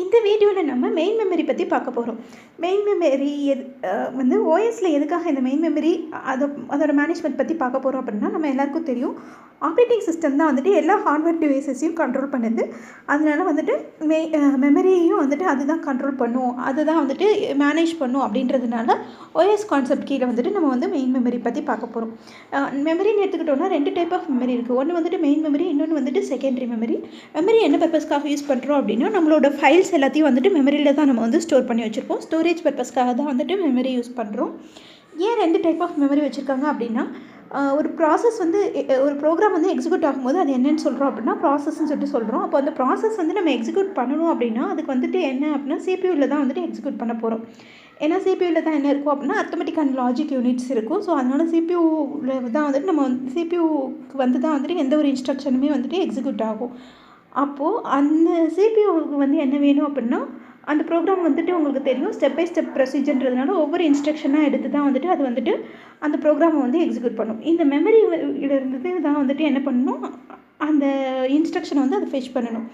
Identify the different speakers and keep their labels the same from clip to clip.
Speaker 1: இந்த வீடியோவில் நம்ம மெயின் மெமரி பற்றி பார்க்க போகிறோம். மெயின் மெமரி வந்து ஓஎஸில் எதுக்காக இந்த மெயின் மெமரி அதோட மேனேஜ்மெண்ட் பற்றி பார்க்க போகிறோம் அப்படின்னா, நம்ம எல்லாருக்கும் தெரியும் ஆப்ரேட்டிங் சிஸ்டம் தான் வந்துட்டு எல்லா ஹார்ட்வேர் டிவைஸஸையும் கண்ட்ரோல் பண்ணுது. அதனால வந்துட்டு மெமரியையும் வந்துட்டு அதுதான் கண்ட்ரோல் பண்ணும், அதுதான் வந்துட்டு மேனேஜ் பண்ணும். அப்படின்றதுனால ஓஎஸ் கான்செப்ட் கீழே வந்துட்டு நம்ம வந்து மெயின் மெமரி பற்றி பார்க்க போகிறோம். மெமரின்னு எடுத்துக்கிட்டோம்னா 2 டைப் ஆஃப் மெமரி இருக்குது. ஒன்று வந்துட்டு மெயின் மெமரி, இன்னொன்று வந்துட்டு செகண்டரி மெமரி. மெமரி என்ன பர்பஸ்க்காக யூஸ் பண்ணுறோம் அப்படின்னா, நம்மளோட ஃபைல்ஸ் எல்லாத்தையும் வந்துட்டு மெமரியில் தான் நம்ம வந்து ஸ்டோர் பண்ணி வச்சுருப்போம். ஸ்டோரேஜ் பர்பஸ்க்காக தான் வந்துட்டு மெமரி யூஸ் பண்ணுறோம். ஏன் 2 டைப் ஆஃப் மெமரி வச்சுருக்காங்க அப்படின்னா, ஒரு ப்ராசஸ் வந்து ஒரு ப்ரோக்ராம் வந்து எக்ஸிக்யூட் ஆகும்போது அது என்னென்னு சொல்கிறோம் அப்படின்னா ப்ராசஸ்ன்னு சொல்லிட்டு சொல்கிறோம். அப்போ அந்த ப்ராசஸ் வந்து நம்ம எக்ஸிக்யூட் பண்ணணும் அப்படின்னா அதுக்கு வந்துட்டு என்ன அப்படின்னா சிபியூவில் தான் வந்துட்டு எக்ஸிக்யூட் பண்ண போகிறோம். ஏன்னா சிபியூவில் தான் என்ன இருக்கும் அப்படின்னா அர்த்தமெட்டிக் அண்ட் லாஜிக் யூனிட்ஸ் இருக்கும். ஸோ அதனால் சிபியூவில் தான் வந்துட்டு நம்ம சிபியூக்கு வந்து தான் வந்துட்டு எந்த ஒரு இன்ஸ்ட்ரக்ஷனுமே வந்துட்டு எக்ஸிக்யூட் ஆகும். அப்போது அந்த சிபியூவுக்கு வந்து என்ன வேணும் அப்படின்னா, அந்த ப்ரோக்ராம் வந்துட்டு உங்களுக்கு தெரியும் ஸ்டெப் பை ஸ்டெப் ப்ரொசீஜர்ன்றதுனால ஒவ்வொரு இன்ஸ்ட்ரக்ஷனாக எடுத்து தான் வந்துட்டு அது வந்துட்டு அந்த ப்ரோக்ராமை வந்து எக்ஸிக்யூட் பண்ணும். இந்த மெமரியிலிருந்து தான் வந்துட்டு என்ன பண்ணணும், அந்த இன்ஸ்ட்ரக்ஷனை வந்து அதை ஃபெச் பண்ணணும்.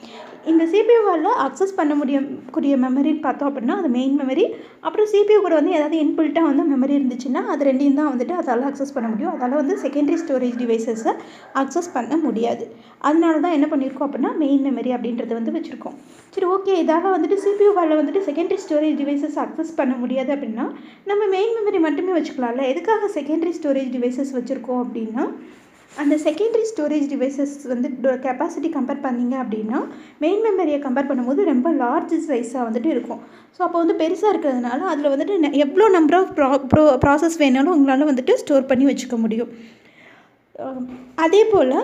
Speaker 1: இந்த சிபியூவால் அக்சஸ் பண்ண கூடிய மெமரின்னு பார்த்தோம் அப்படின்னா அது மெயின் மெமரி. அப்புறம் சிபியூ கூட வந்து ஏதாவது இன்பில்ட்டாக வந்து மெமரி இருந்துச்சுன்னா அது ரெண்டையும் தான் வந்துட்டு அதால் அக்சஸ் பண்ண முடியும். அதால் வந்து செகண்டரி ஸ்டோரேஜ் டிவைசஸை அக்சஸ் பண்ண முடியாது. அதனால தான் என்ன பண்ணியிருக்கோம் அப்படின்னா மெயின் மெமரி அப்படின்றத வந்து வச்சுருக்கோம். சரி, ஓகே, இதால் வந்துட்டு சிபியூவால் வந்துட்டு செகண்டரி ஸ்டோரேஜ் டிவைசஸ் அக்சஸ் பண்ண முடியாது அப்படின்னா நம்ம மெயின் மெமரி மட்டுமே வச்சுக்கலாம்ல. எதுக்காக செகண்டரி ஸ்டோரேஜ் டிவைசஸ் வச்சுருக்கோம் அப்படின்னா, அந்த செகண்டரி ஸ்டோரேஜ் டிவைசஸ் வந்து கெப்பாசிட்டி கம்பேர் பண்ணிங்க அப்படின்னா மெயின் மெமரியை கம்பேர் பண்ணும்போது ரொம்ப லார்ஜ் சைஸாக வந்துட்டு இருக்கும். ஸோ அப்போ வந்து பெருசாக இருக்கிறதுனால அதில் வந்துட்டு எவ்வளோ நம்பர் ஆஃப் ப்ராசஸ் வேணாலும் உங்களால் வந்துட்டு ஸ்டோர் பண்ணி வச்சுக்க முடியும். அதே போல்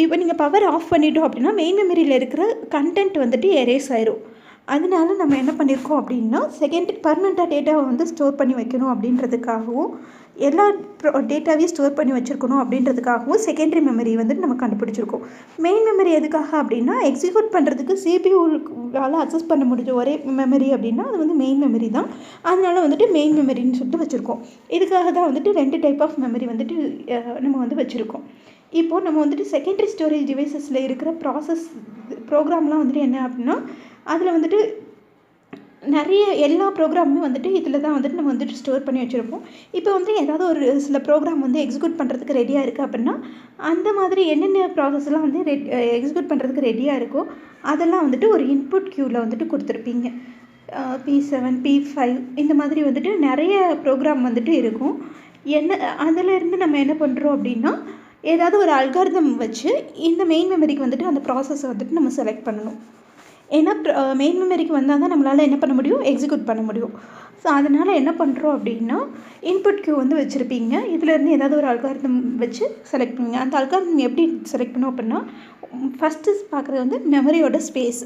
Speaker 1: இப்போ நீங்கள் பவர் ஆஃப் பண்ணிட்டோம் அப்படின்னா மெயின் மெமரியில் இருக்கிற கண்டென்ட் வந்துட்டு எரேஸ் ஆயிரும். அதனால நம்ம என்ன பண்ணியிருக்கோம் அப்படின்னா பர்மனெண்ட்டாக டேட்டாவை வந்து ஸ்டோர் பண்ணி வைக்கணும் அப்படின்றதுக்காகவும் எல்லா டேட்டாவையும் ஸ்டோர் பண்ணி வச்சுருக்கணும் அப்படின்றதுக்காகவும் செகண்டரி மெமரி வந்துட்டு நம்ம கண்டுபிடிச்சிருக்கோம். மெயின் மெமரி எதுக்காக அப்படின்னா எக்ஸிக்யூட் பண்ணுறதுக்கு சிபியூவால் அக்சஸ் பண்ண முடிஞ்ச ஒரே மெமரி அப்படின்னா அது வந்து மெயின் மெமரி தான். அதனால வந்துட்டு மெயின் மெமரின்னு சொல்லிட்டு வச்சுருக்கோம். இதுக்காக தான் வந்துட்டு 2 டைப் ஆஃப் மெமரி வந்துட்டு நம்ம வந்து வச்சுருக்கோம். இப்போது நம்ம வந்துட்டு செகண்டரி ஸ்டோரேஜ் டிவைசஸில் இருக்கிற ப்ரோக்ராம்லாம் வந்துட்டு என்ன அப்படின்னா, அதில் வந்துட்டு நிறைய எல்லா ப்ரோக்ராமுமே வந்துட்டு இதில் தான் வந்துட்டு நம்ம வந்துட்டு ஸ்டோர் பண்ணி வச்சுருப்போம். இப்போ வந்து ஏதாவது ஒரு சில ப்ரோக்ராம் வந்து எக்ஸிக்யூட் பண்ணுறதுக்கு ரெடியாக இருக்குது அப்படின்னா அந்த மாதிரி என்னென்ன ப்ராசஸ்லாம் வந்து எக்ஸிக்யூட் பண்ணுறதுக்கு ரெடியாக இருக்கோ அதெல்லாம் வந்துட்டு ஒரு இன்புட் க்யூவில் வந்துட்டு கொடுத்துருப்பீங்க. P7, P5 இந்த மாதிரி வந்துட்டு நிறைய ப்ரோக்ராம் வந்துட்டு இருக்கும். அதிலேருந்து நம்ம என்ன பண்ணுறோம் அப்படின்னா ஏதாவது ஒரு அல்காரிதம் வச்சு இந்த மெயின் மெமரிக்கு வந்துட்டு அந்த ப்ராசஸை வந்துட்டு நம்ம செலக்ட் பண்ணணும். ஏன்னா மெயின் மெமரிக்கு வந்தால் தான் நம்மளால் என்ன பண்ண முடியும், எக்ஸிக்யூட் பண்ண முடியும். ஸோ அதனால் என்ன பண்ணுறோம் அப்படின்னா இன்புட் க்யூ வந்து வச்சுருப்பீங்க. இதிலேருந்து ஏதாவது ஒரு அல்காரிதம் வச்சு செலக்ட் பண்ணுவீங்க. அந்த அல்காரிதம் எப்படி செலக்ட் பண்ணோம் அப்படின்னா, ஃபஸ்ட்டு பார்க்குறது வந்து மெமரியோட ஸ்பேஸ்.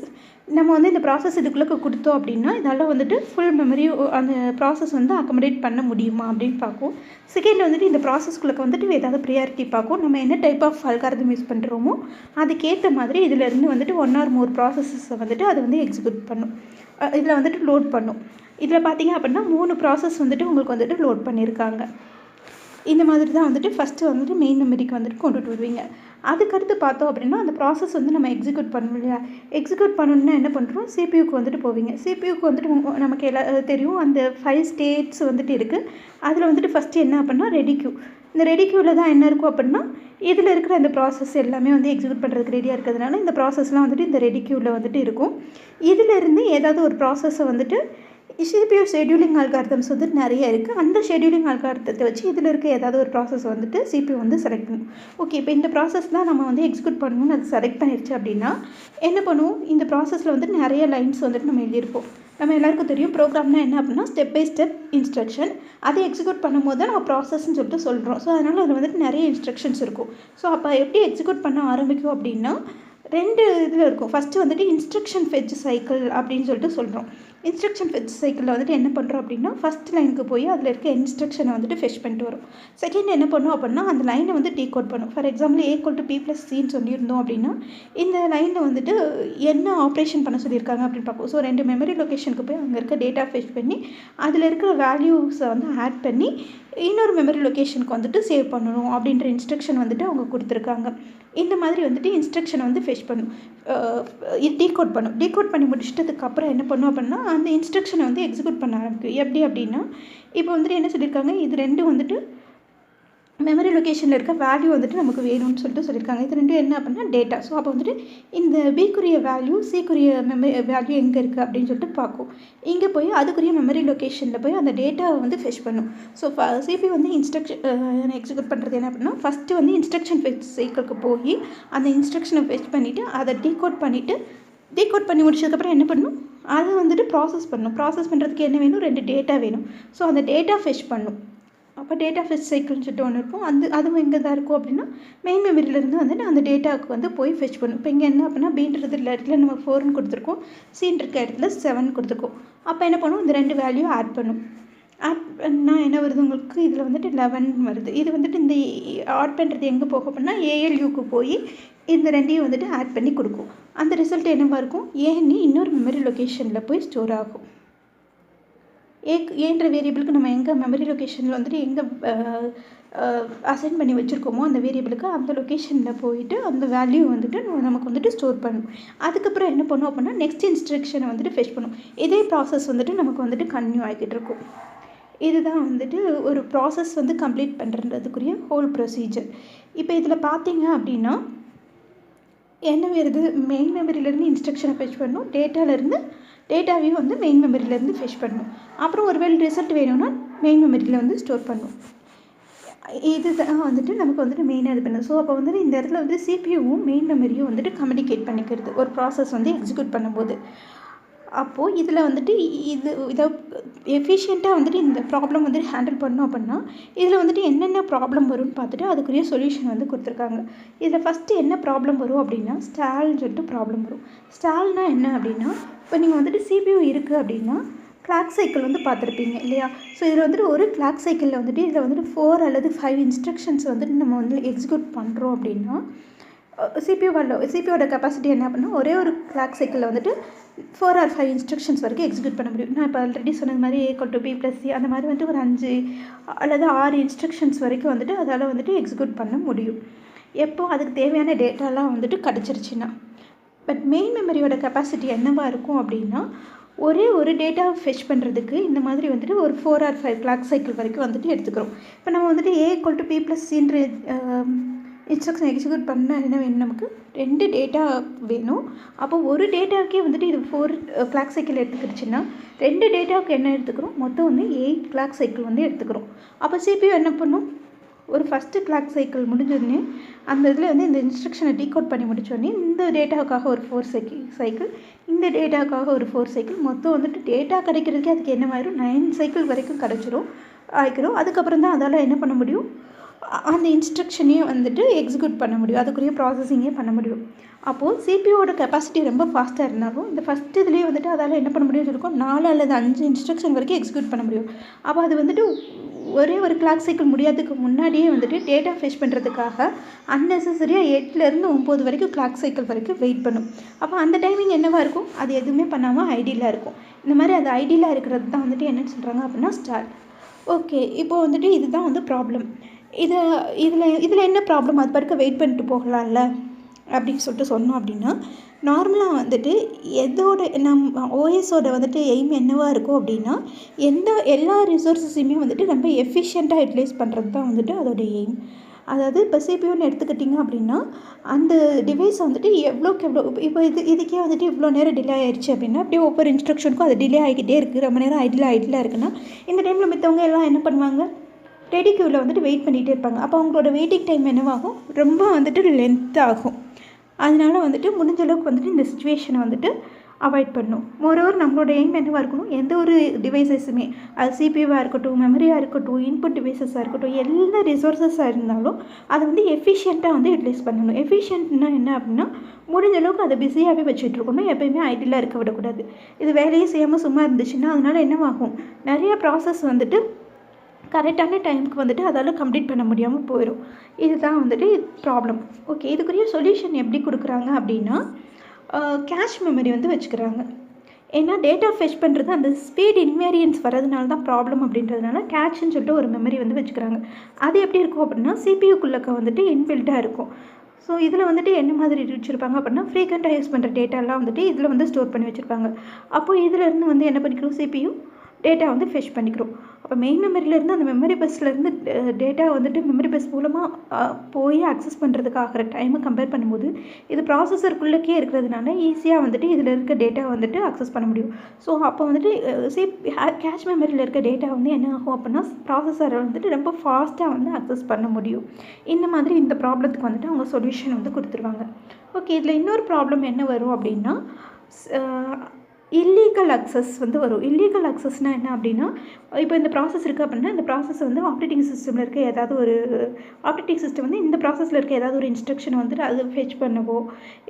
Speaker 1: நம்ம வந்து இந்த ப்ராசஸ் இதுக்குள்ளே கொடுத்தோம் அப்படின்னா இதால் வந்துட்டு ஃபுல் மெமரி அந்த ப்ராசஸ் வந்து அக்கமடேட் பண்ண முடியுமா அப்படின்னு பார்க்கும். செகண்ட் வந்துட்டு இந்த ப்ராசஸ்க்குள்ளே வந்துட்டு ஏதாவது ப்ரியாரிட்டி பார்க்கும். நம்ம என்ன டைப் ஆஃப் அல்காரிதம் யூஸ் பண்ணுறோமோ அதுக்கேற்ற மாதிரி இதிலேருந்து வந்துட்டு 1 or more ப்ராசஸஸை வந்துட்டு அதை வந்து எக்ஸிக்யூட் பண்ணும். இதில் வந்துட்டு லோட் பண்ணும். இதில் பார்த்தீங்க அப்படின்னா 3 ப்ராசஸ் வந்துட்டு உங்களுக்கு வந்துட்டு லோட் பண்ணியிருக்காங்க. இந்த மாதிரி தான் வந்துட்டு ஃபஸ்ட்டு வந்துட்டு மெயின் மெமரிக்கு வந்துட்டு கொண்டுட்டு வருவீங்க. அதுக்கடுத்து பார்த்தோம் அப்படின்னா அந்த ப்ராசஸ் வந்து நம்ம எக்ஸிக்யூட் பண்ணணும் இல்லையா. எக்ஸிக்யூட் பண்ணணுன்னா என்ன பண்ணுறோம், சிபியூக்கு வந்துட்டு போவீங்க. சிபியூக்கு வந்துட்டு நமக்கு தெரியும் அந்த 5 ஸ்டேட்ஸ் வந்துட்டு இருக்குது. அதில் வந்துட்டு ஃபஸ்ட்டு என்ன அப்படின்னா ரெடி க்யூ. இந்த ரெடி க்யூவில் தான் என்ன இருக்கும் அப்படின்னா இதில் இருக்கிற அந்த ப்ராசஸ் எல்லாமே வந்து எக்ஸிக்யூட் பண்ணுறதுக்கு ரெடியாக இருக்கிறதுனால இந்த ப்ராசஸ்லாம் வந்துட்டு இந்த ரெடி க்யூவில் வந்துட்டு இருக்கும். இதிலேருந்து ஏதாவது ஒரு ப்ராசஸை வந்துட்டு சிபியூ ஷெட்யூலிங் அல்காரிதம்ஸ் வந்துட்டு நிறைய இருக்குது. அந்த ஷெட்யூலிங் அல்காரிதத்தை வச்சு இதில் இருக்க ஏதாவது ஒரு ப்ராசஸ் வந்துட்டு சிபியூ வந்து செலக்ட் பண்ணும். ஓகே, இப்போ இந்த ப்ராசஸ் தான் நம்ம வந்து எக்ஸிக்யூட் பண்ணணும்னு அது செலக்ட் பண்ணிடுச்சு அப்படின்னா என்ன பண்ணுவோம், இந்த ப்ராசஸில் வந்துட்டு நிறைய லைன்ஸ் வந்துட்டு நம்ம எழுதியிருப்போம். நம்ம எல்லாருக்கும் தெரியும் ப்ரோக்ராம்னா என்ன அப்படின்னா ஸ்டெப் பை ஸ்டெப் இன்ஸ்ட்ரக்ஷன். அதை எக்ஸிக்யூட் பண்ணும்போது தான் நம்ம ப்ராசஸ்ன்னு சொல்லிட்டு சொல்கிறோம். ஸோ அதனால் அதில் வந்துட்டு நிறைய இன்ஸ்ட்ரக்ஷன்ஸ் இருக்கும். ஸோ அப்போ எப்படி எக்ஸிக்யூட் பண்ண ஆரம்பிக்கும் அப்படின்னா 2 இதில் இருக்கும். ஃபஸ்ட்டு வந்துட்டு இன்ஸ்ட்ரக்ஷன் ஃபெட்ச் சைக்கிள் அப்படின்னு சொல்லிட்டு சொல்கிறோம். இன்ஸ்ட்ரக்ஷன் ஃபெட்ச் சைக்கிளில் வந்துட்டு என்ன பண்ணுறோம் அப்படின்னா ஃபஸ்ட் லைனுக்கு போய் அதில் இருக்க இன்ஸ்ட்ரக்ஷனை வந்துட்டு ஃபெச் பண்ணிட்டு வரும். செகண்ட் என்ன பண்ணும் அப்படின்னா அந்த லைனை வந்து டீகோட் பண்ணும். ஃபார் எக்ஸாம்பிள் A=P+Cன்னு சொல்லியிருந்தோம் அப்படின்னா இந்த லைனில் வந்துட்டு என்ன ஆப்ரேஷன் பண்ண சொல்லியிருக்காங்க அப்படின்னு பார்ப்போம். ஸோ 2 மெமரி லொக்கேஷனுக்கு போய் அங்கே இருக்க டேட்டா ஃபெச் பண்ணி அதில் இருக்கிற வேல்யூஸை வந்து ஆட் பண்ணி இன்னொரு மெமரி லொக்கேஷனுக்கு வந்துட்டு சேவ் பண்ணணும் அப்படின்ற இன்ஸ்ட்ரக்ஷன் வந்துட்டு அவங்க கொடுத்துருக்காங்க. இந்த மாதிரி வந்துட்டு இன்ஸ்ட்ரக்ஷனை வந்து ஃபெச் பண்ணும், டீகோட் பண்ணும். டீகோட் பண்ணி முடிச்சிட்டதுக்கப்புறம் என்ன பண்ணும் அப்படின்னா அந்த இன்ஸ்ட்ரக்ஷனை வந்து எக்ஸிக்யூட் பண்ண ஆரம்பிக்கும். எப்படி அப்படின்னா இப்போ வந்துட்டு என்ன சொல்லியிருக்காங்க, இது ரெண்டும் வந்துட்டு மெமரி லொக்கேஷனில் இருக்க வேல்யூ வந்துட்டு நமக்கு வேணும்னு சொல்லியிருக்காங்க. இது ரெண்டும் என்ன அப்படின்னா டேட்டா. ஸோ அப்போ வந்துட்டு இந்த பிக்குரிய வேல்யூ சிக்குரிய வேல்யூ எங்கே இருக்குது அப்படின்னு சொல்லிட்டு பார்க்கும். இங்கே போய் அதுக்குரிய மெமரி லொக்கேஷனில் போய் அந்த டேட்டாவை வந்து ஃபெச் பண்ணும். ஸோ சிபி வந்து எக்ஸிக்யூட் பண்ணுறது என்ன அப்படின்னா ஃபஸ்ட்டு வந்து இன்ஸ்ட்ரக்ஷன் ஃபெச் சைக்கிளுக்கு போய் அந்த இன்ஸ்ட்ரக்ஷனை ஃபெச் பண்ணிவிட்டு அதை டீகோட் பண்ணி முடிச்சதுக்கப்புறம் என்ன பண்ணணும், அதை வந்துட்டு ப்ராசஸ் பண்ணுறதுக்கு என்ன வேணும், 2 டேட்டா வேணும். ஸோ அந்த டேட்டா ஃபெச் பண்ணும். அப்போ டேட்டா ஃபெச் சைக்கிள்னு சொல்லிட்டு ஒன்று இருக்கும். அதுவும் எங்கே தான் இருக்கும் அப்படின்னா மெயின் மெமரியிலேருந்து வந்துட்டு அந்த டேட்டாவுக்கு வந்து போய் ஃபெச் பண்ணும். இப்போ இங்கே என்ன அப்படின்னா பீன்றது இடத்துல நம்ம 4ன்னு கொடுத்துருக்கோம், சீன் இருக்க இடத்துல 7 கொடுத்துருக்கோம். அப்போ என்ன பண்ணும், இந்த 2 வேல்யூ ஆட் பண்ணும். ஆட் பண்ணால் என்ன வருது உங்களுக்கு, இதில் வந்துட்டு 11 வருது. இது வந்துட்டு இந்த ஆட் பண்ணுறது எங்கே போகும் அப்படின்னா ஏஎல்யூக்கு போய் இந்த 2ஐயும் வந்துட்டு ஆட் பண்ணி கொடுக்கும். அந்த ரிசல்ட் என்னவாக இருக்கும், ஏன்னு இன்னொரு மெமரி லொக்கேஷனில் போய் ஸ்டோர் ஆகும். ஏன்ற வேரியபிளுக்கு நம்ம எங்கே மெமரி லொக்கேஷனில் வந்துட்டு எங்கே அசைன் பண்ணி வச்சுருக்கோமோ அந்த வேரியபிளுக்கு அந்த லொக்கேஷனில் போயிட்டு அந்த வேல்யூ வந்துட்டு நமக்கு வந்துட்டு ஸ்டோர் பண்ணும். அதுக்கப்புறம் என்ன பண்ணும் அப்படின்னா நெக்ஸ்ட் இன்ஸ்ட்ரக்ஷனை வந்துட்டு ஃபெச் பண்ணும். இதே ப்ராசஸ் வந்துட்டு நமக்கு வந்துட்டு கன்டினியூ ஆகிக்கிட்டு இருக்கும். இதுதான் வந்துட்டு ஒரு ப்ராசஸ் வந்து கம்ப்ளீட் பண்ணுறதுக்குரிய ஹோல் ப்ரொசீஜர். இப்போ இதில் பார்த்தீங்க அப்படின்னா என்ன வருது, மெயின் மெமரியிலேருந்து இன்ஸ்ட்ரக்ஷனை ஃபெச் பண்ணணும், டேட்டாவையும் வந்து மெயின் மெமரியிலேருந்து ஃபெச் பண்ணணும். அப்புறம் ஒரு ரிசல்ட் வேணும்னா மெயின் மெமரியில் வந்து ஸ்டோர் பண்ணணும். இது தான் வந்துட்டு நமக்கு வந்துட்டு மெயினாக இது பண்ணுது. ஸோ அப்போ வந்துட்டு இந்த இடத்துல வந்து சிபியூவும் மெயின் மெமரியும் வந்துட்டு கம்யூனிகேட் பண்ணிக்கிறது ஒரு ப்ராசஸ் வந்து எக்ஸிக்யூட் பண்ணும்போது. அப்போது இதில் வந்துட்டு இதை எஃபிஷியண்ட்டாக வந்துட்டு இந்த ப்ராப்ளம் வந்துட்டு ஹேண்டில் பண்ணோம் அப்படின்னா இதில் வந்துட்டு என்னென்ன ப்ராப்ளம் வரும்னு பார்த்துட்டு அதுக்குரிய சொல்யூஷன் வந்து கொடுத்துருக்காங்க. இதில் ஃபஸ்ட்டு என்ன ப்ராப்ளம் வரும் அப்படின்னா ஸ்டால்னு சொல்லிட்டு ப்ராப்ளம் வரும். ஸ்டால்னால் என்ன அப்படின்னா இப்போ நீங்கள் வந்துட்டு சிபியூ இருக்குது அப்படின்னா கிளாக் சைக்கிள் வந்து பார்த்துருப்பீங்க இல்லையா. ஸோ இதில் வந்துட்டு ஒரு கிளாக் சைக்கிளில் வந்துட்டு இதில் வந்துட்டு 4 அல்லது 5 இன்ஸ்ட்ரக்ஷன்ஸ் வந்துட்டு நம்ம வந்து எக்ஸிக்யூட் பண்ணுறோம் அப்படின்னா சிபியோட கெப்பாசிட்டி என்ன அப்படின்னா ஒரே ஒரு கிளாக் சைக்கிளில் வந்துட்டு 4 or 5 இன்ஸ்ட்ரக்ஷன்ஸ் வரைக்கும் எக்ஸிக்யூட் பண்ண முடியும். நான் இப்போ ஆல்ரெடி சொன்னது மாதிரி A=B+C அந்த மாதிரி வந்துட்டு ஒரு 5 அல்லது 6 இன்ஸ்ட்ரக்ஷன்ஸ் வரைக்கும் வந்துட்டு அதால் வந்துட்டு எக்ஸிக்யூட் பண்ண முடியும். எப்போது அதுக்கு தேவையான டேட்டாலாம் வந்துட்டு கிடச்சிருச்சுன்னா. பட் மெயின் மெமரியோட கெப்பாசிட்டி என்னவாக இருக்கும் அப்படின்னா ஒரே ஒரு டேட்டா ஃபெச் பண்ணுறதுக்கு இந்த மாதிரி வந்துட்டு ஒரு 4 or 5 கிளாக் சைக்கிள் வரைக்கும் வந்துட்டு எடுத்துக்கிறோம். இப்போ நம்ம வந்துட்டு A=B+Cன்ற இன்ஸ்ட்ரக்ஷன் எக்ஸிக்யூட் பண்ணால் என்ன வேணும், நமக்கு 2 டேட்டா வேணும். அப்போ ஒரு டேட்டாவுக்கே வந்துட்டு இது 4 கிளாக் சைக்கிள் எடுத்துக்கிடுச்சுன்னா 2 டேட்டாவுக்கு என்ன எடுத்துக்கிறோம், மொத்தம் வந்து 8 கிளாக் சைக்கிள் வந்து எடுத்துக்கிறோம். அப்போ சிபியூ என்ன பண்ணும், ஒரு ஃபஸ்ட்டு கிளாக் சைக்கிள் முடிஞ்சோடனே அந்த இதில் வந்து இந்த இன்ஸ்ட்ரக்ஷனை டீகோட் பண்ணி முடித்தோடனே இந்த டேட்டாவுக்காக ஒரு 4 சைக்கிள், இந்த டேட்டாவுக்காக ஒரு 4 சைக்கிள், மொத்தம் வந்துட்டு டேட்டா கிடைக்கிறதுக்கே அதுக்கு என்னவாயிரும் 9 சைக்கிள் வரைக்கும் ஆகிக்கிறோம். அதுக்கப்புறம் தான் அதால் என்ன பண்ண முடியும், அந்த இன்ஸ்ட்ரக்ஷனையும் வந்துட்டு எக்ஸிக்யூட் பண்ண முடியும், அதுக்குரிய ப்ராசஸிங்கே பண்ண முடியும். அப்போது சிபியூவோட கெப்பாசிட்டி ரொம்ப ஃபாஸ்ட்டாக இருந்தாலும் இந்த ஃபஸ்ட்டு இதுலேயே வந்துட்டு அதால் என்ன பண்ண முடியும்னு சொல்லியிருக்கோம் 4 அல்லது 5 இன்ஸ்ட்ரக்ஷன் வரைக்கும் எக்ஸிக்யூட் பண்ண முடியும். அப்போ அது வந்துட்டு ஒரே ஒரு கிளாக் சைக்கிள் முடியாததுக்கு முன்னாடியே வந்துட்டு டேட்டா ஃபெச் பண்ணுறதுக்காக அன்னெசரியாக 8லேருந்து 9 வரைக்கும் கிளாக் சைக்கிள் வரைக்கும் வெயிட் பண்ணும். அப்போ அந்த டைமிங் என்னவாக இருக்கும், அது எதுவுமே பண்ணாமல் ஐடியலாக இருக்கும். இந்த மாதிரி அது ஐடியலாக இருக்கிறது தான் வந்துட்டு என்னென்னு சொல்கிறாங்க அப்படின்னா ஸ்டால். ஓகே, இப்போது வந்துட்டு இதுதான் வந்து ப்ராப்ளம். இதில் என்ன ப்ராப்ளம், அது படுக்க வெயிட் பண்ணிட்டு போகலாம்ல அப்படின்னு சொல்லிட்டு சொன்னோம் அப்படின்னா நார்மலாக வந்துட்டு நம்ம ஓஎஸோட வந்துட்டு எய்ம் என்னவாக இருக்கும் அப்படின்னா எல்லா ரிசோர்ஸஸையுமே வந்துட்டு ரொம்ப எஃபிஷியண்ட்டாக யூட்டிலைஸ் பண்ணுறது தான் வந்துட்டு அதோடய எய்ம். அதாவது இப்போ சிபியூன்னு எடுத்துக்கிட்டிங்க அப்படின்னா அந்த டிவைஸ் வந்துட்டு எவ்வளோக்கு எவ்வளோ இப்போ இதுக்கே வந்துட்டு இவ்வளோ நேரம் டிலே ஆயிடுச்சு அப்படின்னா அப்படியே ஒவ்வொரு இன்ஸ்ட்ரக்ஷனுக்கும் அது டிலே ஆகிக்கிட்டே இருக்குது, ரொம்ப நேரம் ஐடியலாக இருக்குன்னா இந்த டைமில் மித்தவங்க எல்லாம் என்ன பண்ணுவாங்க, ரெடி க்யூவில் வந்துட்டு வெயிட் பண்ணிகிட்டே இருப்பாங்க. அப்போ அவங்களோட வெயிட்டிங் டைம் என்னவாகும், ரொம்ப வந்துட்டு லென்த் ஆகும். அதனால் வந்துட்டு முடிஞ்ச அளவுக்கு வந்துட்டு இந்த சுச்சுவேஷனை வந்துட்டு அவாய்ட் பண்ணணும். மோரோவர் நம்மளோட எய்ம் என்னவாக இருக்கணும், எந்த ஒரு டிவைசஸுமே அது சிபியூவாக இருக்கட்டும், மெமரியாக இருக்கட்டும், இன்புட் டிவைசஸாக இருக்கட்டும், எல்லா ரிசோர்ஸஸாக இருந்தாலும் அதை வந்து எஃபிஷியண்ட்டாக வந்து யூட்டிலைஸ் பண்ணணும். எஃபிஷியன்ட்னா என்ன அப்படின்னா முடிஞ்ச அளவுக்கு அதை பிஸியாகவே வச்சுட்டு இருக்கணும், எப்போயுமே ஐடியலாக இருக்க விடக்கூடாது. இது வேலையே செய்யாமல் சும்மா இருந்துச்சுன்னா அதனால் என்னவாகும், நிறைய ப்ராசஸ் வந்துட்டு கரெக்டான டைமுக்கு வந்துட்டு அதால் கம்ப்ளீட் பண்ண முடியாமல் போயிடும். இதுதான் வந்துட்டு ப்ராப்ளம். ஓகே, இதுக்குரிய சொல்யூஷன் எப்படி கொடுக்குறாங்க அப்படின்னா கேஷ் மெமரி வந்து வச்சுக்கிறாங்க. ஏன்னா டேட்டா ஃபெச் பண்ணுறது அந்த ஸ்பீட் இன்வேரியன்ஸ் வரதுனால தான் ப்ராப்ளம் அப்படின்றதுனால கேஷ்ன்னு சொல்லிட்டு ஒரு மெமரி வந்து வச்சுக்கிறாங்க. அது எப்படி இருக்கும் அப்படின்னா சிபியூக்குள்ளக்க வந்துட்டு இன்பில்ட்டாக இருக்கும். ஸோ இதில் வந்துட்டு என்ன மாதிரி வச்சுருப்பாங்க அப்படின்னா ஃப்ரீக்வெண்ட்டாக யூஸ் பண்ணுற டேட்டாலாம் வந்துட்டு இதில் வந்து ஸ்டோர் பண்ணி வச்சுருப்பாங்க. அப்போது இதிலேருந்து வந்து என்ன பண்ணிக்கிறோம், CPU டேட்டா வந்து ஃபெச் பண்ணிக்கிறோம். அப்போ மெயின் மெமரியிலேருந்து அந்த மெமரி பஸ்லேருந்து டேட்டா வந்துட்டு மெமரி பஸ் மூலமாக போய் அக்சஸ் பண்ணுறதுக்கு ஆகிற டைமை கம்பேர் பண்ணும்போது இது ப்ராசஸருக்குள்ளக்கே இருக்கிறதுனால ஈஸியாக வந்துட்டு இதில் இருக்க டேட்டா வந்துட்டு அக்சஸ் பண்ண முடியும். ஸோ அப்போ வந்துட்டு கேஷ் மெமரியில் இருக்க டேட்டா வந்து என்ன ஆகும் அப்படின்னா ப்ராசஸரை வந்துட்டு ரொம்ப ஃபாஸ்ட்டாக வந்து அக்சஸ் பண்ண முடியும். இந்த மாதிரி இந்த ப்ராப்ளத்துக்கு வந்துட்டு அவங்க சொல்யூஷன் வந்து கொடுத்துருவாங்க. ஓகே, இதில் இன்னொரு ப்ராப்ளம் என்ன வரும் அப்படின்னா இல்லீகல் அக்சஸ் வந்து வரும். இல்லீகல் அக்சஸ்னால் என்ன அப்படின்னா, இப்போ இந்த ப்ராசஸ் இருக்குது அப்படின்னா இந்த ப்ராசஸ் வந்து ஆப்ரேட்டிங் சிஸ்டமில் இருக்க ஏதாவது ஒரு ஆப்ரேட்டிங் சிஸ்டம் வந்து இந்த ப்ராசஸில் இருக்க ஏதாவது ஒரு இன்ஸ்ட்ரக்ஷன் வந்துட்டு அது ஃபெச் பண்ணவோ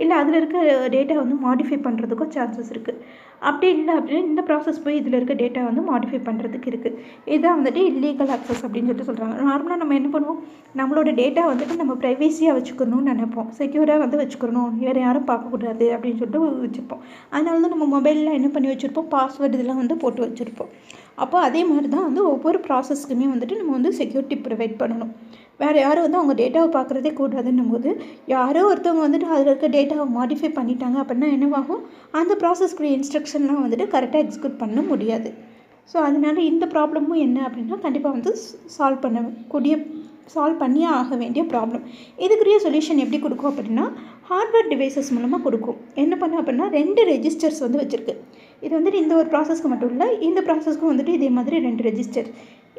Speaker 1: இல்லை அதில் இருக்க டேட்டா வந்து மாடிஃபை பண்ணுறதுக்கோ சான்சஸ் இருக்குது. அப்படி இல்லை அப்படின்னா இந்த ப்ராசஸ் போய் இதில் இருக்க டேட்டா வந்து மாடிஃபை பண்ணுறதுக்கு இருக்குது. இதுதான் வந்துட்டு இல்லீகல் அக்சஸ் அப்படின்னு சொல்லிட்டு சொல்கிறாங்க. நார்மலாக நம்ம என்ன பண்ணுவோம், நம்மளோட டேட்டா வந்துட்டு நம்ம ப்ரைவேசியாக வச்சுக்கணும்னு நினைப்போம், செக்யூராக வந்து வச்சுக்கணும், வேறு யாரும் பார்க்கக்கூடாது அப்படின்னு சொல்லிட்டு வச்சுருப்போம். அதனால தான் நம்ம மொபைலில் என்ன பண்ணி வச்சுருப்போம், பாஸ்வேர்டு இதெல்லாம் வந்து போட்டு வச்சுருப்போம். அப்போ அதே மாதிரி தான் வந்து ஒவ்வொரு ப்ராசஸ்க்குமே வந்துட்டு நம்ம வந்து செக்யூரிட்டி ப்ரொவைட் பண்ணணும். வேறு யாரும் வந்து அவங்க டேட்டாவை பார்க்குறதே கூடாதுன்னும் போது யாரோ ஒருத்தவங்க வந்துட்டு அதில் இருக்க டேட்டாவை மாடிஃபை பண்ணிட்டாங்க அப்படின்னா என்னவாகும், அந்த ப்ராசஸ்க்குரிய இன்ஸ்ட்ரக்ஷன்லாம் வந்துட்டு கரெக்டாக எக்ஸிக்யூட் பண்ண முடியாது. ஸோ அதனால இந்த ப்ராப்ளமும் என்ன அப்படின்னா கண்டிப்பாக வந்து சால்வ் பண்ணியே ஆக வேண்டிய ப்ராப்ளம். இதுக்குரிய சொல்யூஷன் எப்படி கொடுக்கும் அப்படின்னா ஹார்ட்வேர் டிவைசஸ் மூலமாக கொடுக்கும். என்ன பண்ண அப்படின்னா 2 ரெஜிஸ்டர்ஸ் வந்து வச்சுருக்கு. இது வந்துட்டு இந்த ஒரு ப்ராசஸ்க்கு மட்டும் இல்லை, இந்த ப்ராசஸ்க்கும் வந்துட்டு இதே மாதிரி 2 ரெஜிஸ்டர்.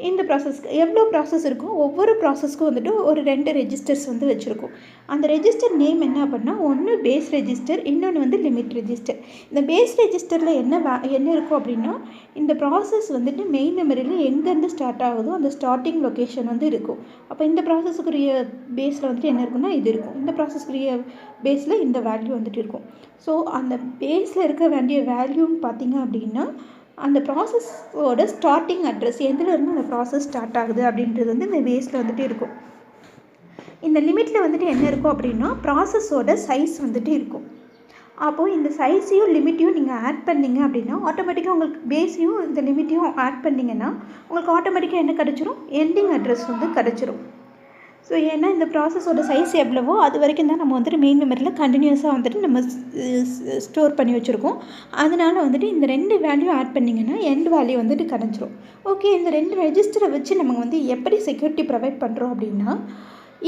Speaker 1: இந்த ப்ராசஸ்க்கு எவ்வளோ ப்ராசஸ் இருக்கும், ஒவ்வொரு ப்ராசஸ்க்கும் வந்துட்டு ஒரு 2 ரெஜிஸ்டர்ஸ் வந்து வச்சுருக்கும். அந்த ரெஜிஸ்டர் நேம் என்ன அப்படின்னா ஒன்று பேஸ் ரெஜிஸ்டர், இன்னொன்று வந்து லிமிட் ரெஜிஸ்டர். இந்த பேஸ் ரெஜிஸ்டரில் என்ன இருக்கும் அப்படின்னா இந்த ப்ராசஸ் வந்துட்டு மெயின் மெமரியில் எங்கேருந்து ஸ்டார்ட் ஆகுதோ அந்த ஸ்டார்டிங் லொக்கேஷன் வந்து இருக்கும். அப்போ இந்த ப்ராசஸுக்குரிய பேஸில் வந்துட்டு என்ன இருக்குன்னா இது இருக்கும், இந்த ப்ராசஸ்க்குரிய பேஸில் இந்த வேல்யூ வந்துட்டு இருக்கும். ஸோ அந்த பேஸில் இருக்க வேண்டிய வேல்யூன்னு பார்த்தீங்க அப்படின்னா அந்த ப்ராசஸோட ஸ்டார்டிங் அட்ரஸ் எதுலேருந்து அந்த ப்ராசஸ் ஸ்டார்ட் ஆகுது அப்படின்றது வந்து இந்த பேஸில் வந்துட்டு இருக்கும். இந்த லிமிட்டில் வந்துட்டு என்ன இருக்கும் அப்படின்னா ப்ராசஸோட சைஸ் வந்துட்டு இருக்கும். அப்போது இந்த சைஸையும் லிமிட்டையும் நீங்கள் ஆட் பண்ணிங்க அப்படின்னா ஆட்டோமேட்டிக்காக உங்களுக்கு பேஸையும் இந்த லிமிட்டையும் ஆட் பண்ணிங்கன்னா உங்களுக்கு ஆட்டோமேட்டிக்காக என்ன கிடச்சிரும், எண்டிங் அட்ரஸ் வந்து கிடச்சிரும். ஸோ ஏன்னா இந்த ப்ராசஸோட சைஸ் எவ்வளவோ அது வரைக்கும் தான் நம்ம வந்துட்டு மெயின் மெமரியில் கண்டினியூஸாக வந்துட்டு நம்ம ஸ்டோர் பண்ணி வச்சுருக்கோம். அதனால் வந்துட்டு இந்த 2 வேல்யூ ஆட் பண்ணிங்கன்னா எண்ட் வேல்யூ வந்துட்டு கிடச்சிரும். ஓகே, இந்த 2 ரெஜிஸ்டரை வச்சு நம்ம வந்து எப்படி செக்யூரிட்டி ப்ரொவைட் பண்ணுறோம் அப்படின்னா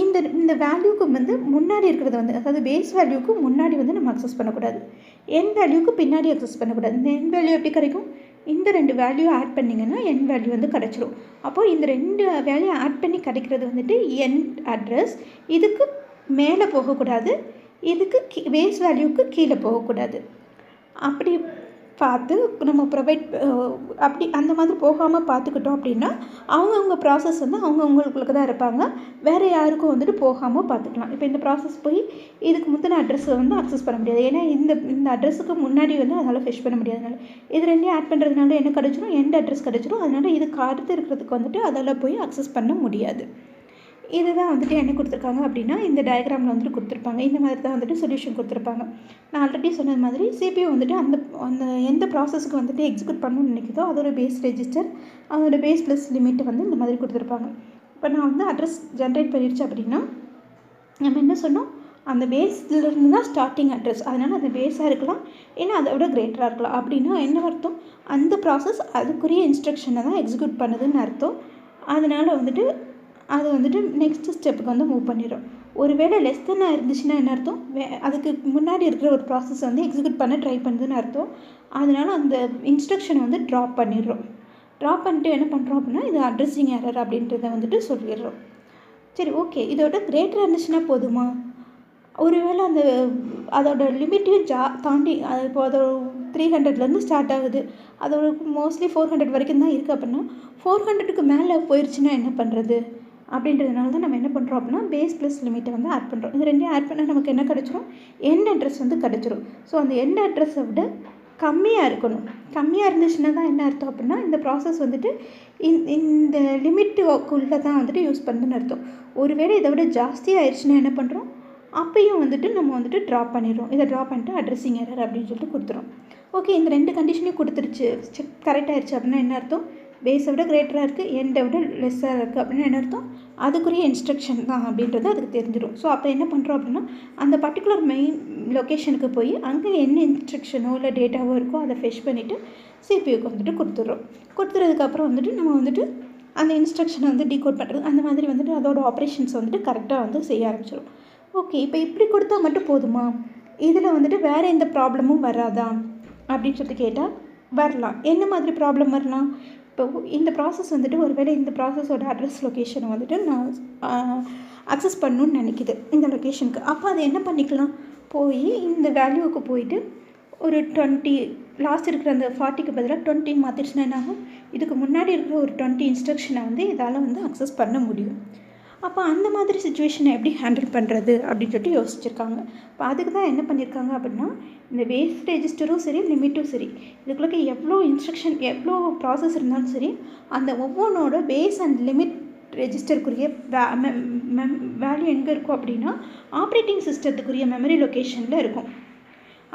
Speaker 1: இந்த வேல்யூக்கு வந்து முன்னாடி இருக்கிறது வந்து அதாவது பேஸ் வேல்யூக்கு முன்னாடி வந்து நம்ம அக்சஸ் பண்ணக்கூடாது, என் வேல்யூக்கு பின்னாடி அக்சஸ் பண்ணக்கூடாது. இந்த என் வேல்யூ எப்படி கிடைக்கும், இந்த 2 வேல்யூ ஆட் பண்ணிங்கன்னா என் வேல்யூ வந்து கிடச்சிரும். அப்போது இந்த 2 வேல்யூ ஆட் பண்ணி கிடைக்கிறது வந்துட்டு என் அட்ரஸ், இதுக்கு மேலே போகக்கூடாது, இதுக்கு பேஸ் வேல்யூக்கு கீழே போகக்கூடாது. அப்படி பார்த்து நம்ம ப்ரொவைட் அப்படி அந்த மாதிரி போகாமல் பார்த்துக்கிட்டோம் அப்படின்னா அவங்கவுங்க ப்ராசஸ் வந்து அவங்கவுங்களுக்கு தான் இருப்பாங்க, வேறு யாருக்கும் வந்துட்டு போகாமல் பார்த்துக்கலாம். இப்போ இந்த ப்ராசஸ் போய் இதுக்கு முந்தின அட்ரஸை வந்து அக்சஸ் பண்ண முடியாது, ஏன்னா இந்த அட்ரஸுக்கு முன்னாடி வந்து அதனால் ஃபெச் பண்ண முடியாதனால இது 2 ஆட் பண்ணுறதுனால என்ன கிடச்சிரும், எண்ட் அட்ரஸ் கிடச்சிரும். அதனால் இதுக்கு அடுத்து இருக்கிறதுக்கு வந்துட்டு அதில் போய் அக்சஸ் பண்ண முடியாது. இதுதான் வந்துட்டு என்ன கொடுத்துருக்காங்க அப்படின்னா இந்த டயக்ராமில் வந்துட்டு கொடுத்துருப்பாங்க. இந்த மாதிரி தான் வந்துட்டு சொல்யூஷன் கொடுத்துருப்பாங்க. நான் ஆல்ரெடி சொன்னது மாதிரி CPU வந்துட்டு அந்த எந்த ப்ராசஸ்க்கு வந்துட்டு எக்ஸிக்யூட் பண்ணணும்னு நினைக்குதோ அதோட பேஸ் ரெஜிஸ்டர், அதோட பேஸ் ப்ளஸ் லிமிட் வந்து இந்த மாதிரி கொடுத்துருப்பாங்க. இப்போ நான் வந்து அட்ரஸ் ஜென்ரேட் பண்ணிடுச்சு அப்படின்னா நம்ம என்ன சொன்னோம், அந்த பேஸ்லேருந்து தான் ஸ்டார்டிங் அட்ரஸ், அதனால் அந்த பேஸாக இருக்கலாம் ஏன்னா அதை விட கிரேட்டராக இருக்கலாம். அப்படின்னா என்ன அர்த்தம், அந்த ப்ராசஸ் அதுக்குரிய இன்ஸ்ட்ரக்ஷனை தான் எக்ஸிக்யூட் பண்ணுதுன்னு அர்த்தம். அதனால் வந்துட்டு அது வந்துட்டு நெக்ஸ்ட்டு ஸ்டெப்புக்கு வந்து மூவ் பண்ணிடும். ஒருவேளை லெஸ் தென்னாக இருந்துச்சுன்னா என்ன அர்த்தம், அதுக்கு முன்னாடி இருக்கிற ஒரு ப்ராசஸ் வந்து எக்ஸிக்யூட் பண்ண ட்ரை பண்ணுதுன்னு அர்த்தம். அதனால் அந்த இன்ஸ்ட்ரக்ஷனை வந்து ட்ராப் பண்ணிடுறோம். ட்ராப் பண்ணிட்டு என்ன பண்ணுறோம் அப்படின்னா இது அட்ரஸிங் எரர் அப்படின்றத வந்துட்டு சொல்லிடுறோம். சரி, ஓகே, இதோட கிரேட்டராக இருந்துச்சுன்னா போதுமா, ஒருவேளை அதோட லிமிட்டையும் தாண்டி அது இப்போ அதோட 300லேருந்து ஸ்டார்ட் ஆகுது, அதோட மோஸ்ட்லி 400 வரைக்கும் தான் இருக்குது அப்படின்னா 400க்கு மேலே போயிடுச்சுன்னா என்ன பண்ணுறது அப்படின்றதுனால தான் நம்ம என்ன பண்ணுறோம் அப்படின்னா பேஸ் ப்ளஸ் லிமிட்டை வந்து ஆட் பண்ணுறோம். இது 2 ஆட் பண்ணால் நமக்கு என்ன கிடச்சிரும், எண்ட் அட்ரஸ் வந்து கிடச்சிரும். ஸோ அந்த எண்ட் அட்ரஸை விட கம்மியாக இருக்கணும். கம்மியாக இருந்துச்சுன்னா தான் என்ன அர்த்தம் அப்படின்னா இந்த ப்ராசஸ் வந்துட்டு இந்த லிமிட்டுக்குள்ளே தான் வந்துட்டு யூஸ் பண்ணுதுன்னு அர்த்தம். ஒருவேளை இதை விட ஜாஸ்தியாக ஆயிடுச்சுன்னா என்ன பண்ணுறோம், அப்பையும் வந்துட்டு நம்ம வந்துட்டு ட்ராப் பண்ணிடுறோம். இதை ட்ராப் பண்ணிட்டு அட்ரஸிங் எரர் அப்படின்னு சொல்லிட்டு கொடுத்துரும். ஓகே, இந்த 2 கண்டிஷனையும் கொடுத்துருச்சு, கரெக்ட் ஆயிடுச்சு அப்படின்னா என்ன அர்த்தம், பேஸை விட கிரேட்டராக இருக்குது, எண்டை விட லெஸ்ஸாக இருக்குது அப்படின்னு என்ன அர்த்தம்? அதுக்குரிய இன்ஸ்ட்ரக்ஷன் தான் அப்படின்றது அதுக்கு தெரிஞ்சிடும். ஸோ அப்போ என்ன பண்ணுறோம் அப்படின்னா, அந்த பர்டிகுலர் மெயின் லொக்கேஷனுக்கு போய் அங்கே என்ன இன்ஸ்ட்ரக்ஷனோ இல்லை டேட்டாவோ இருக்கோ அதை ஃபெச் பண்ணிவிட்டு சிபியூக்கு வந்துட்டு கொடுத்துட்றோம். கொடுத்துறதுக்கப்புறம் வந்துட்டு நம்ம வந்துட்டு அந்த இன்ஸ்ட்ரக்ஷனை வந்து டீகோட் பண்ணுறது, அந்த மாதிரி வந்துட்டு அதோட ஆப்ரேஷன்ஸ் வந்துட்டு கரெக்டாக வந்து செய்ய ஆரம்பிச்சிடும். ஓகே, இப்போ இப்படி கொடுத்தா மட்டும் போதுமா? இதில் வந்துட்டு வேறு எந்த ப்ராப்ளமும் வராதா அப்படின்னு சொல்லிட்டு கேட்டால் வரலாம். என்ன மாதிரி ப்ராப்ளம் வரலாம்? இப்போ இந்த ப்ராசஸ் வந்துட்டு ஒருவேளை இந்த ப்ராசஸோட அட்ரஸ் லொக்கேஷனை வந்துட்டு நான் அக்சஸ் பண்ணணுன்னு நினைக்கிது இந்த லொக்கேஷனுக்கு. அப்போ அதை என்ன பண்ணிக்கலாம்? போய் இந்த வேல்யூவுக்கு போயிட்டு ஒரு 20 லாஸ்ட் இருக்கிற அந்த 40க்கு பதிலாக 20 மாற்றிடுச்சுன்னா என்ன ஆகும்? இதுக்கு முன்னாடி இருக்கிற ஒரு 20 இன்ஸ்ட்ரக்ஷனை வந்து இதால் வந்து அக்சஸ் பண்ண முடியும். அப்போ அந்த மாதிரி சுச்சுவேஷனை எப்படி ஹேண்டில் பண்ணுறது அப்படின்னு சொல்லிட்டு யோசிச்சுருக்காங்க. இப்போ அதுக்கு தான் என்ன பண்ணியிருக்காங்க அப்படின்னா, இந்த பேஸ் ரெஜிஸ்டரும் சரி லிமிட்டும் சரி, இதுக்குள்ளே எவ்வளோ இன்ஸ்ட்ரக்ஷன் எவ்வளோ ப்ராசஸ் இருந்தாலும் சரி, அந்த ஒவ்வொன்றோட பேஸ் அண்ட் லிமிட் ரெஜிஸ்டருக்குரிய வேல்யூ எங்கே இருக்கும் அப்படின்னா ஆப்ரேட்டிங் சிஸ்டத்துக்குரிய மெமரி லொக்கேஷனில் இருக்கும்.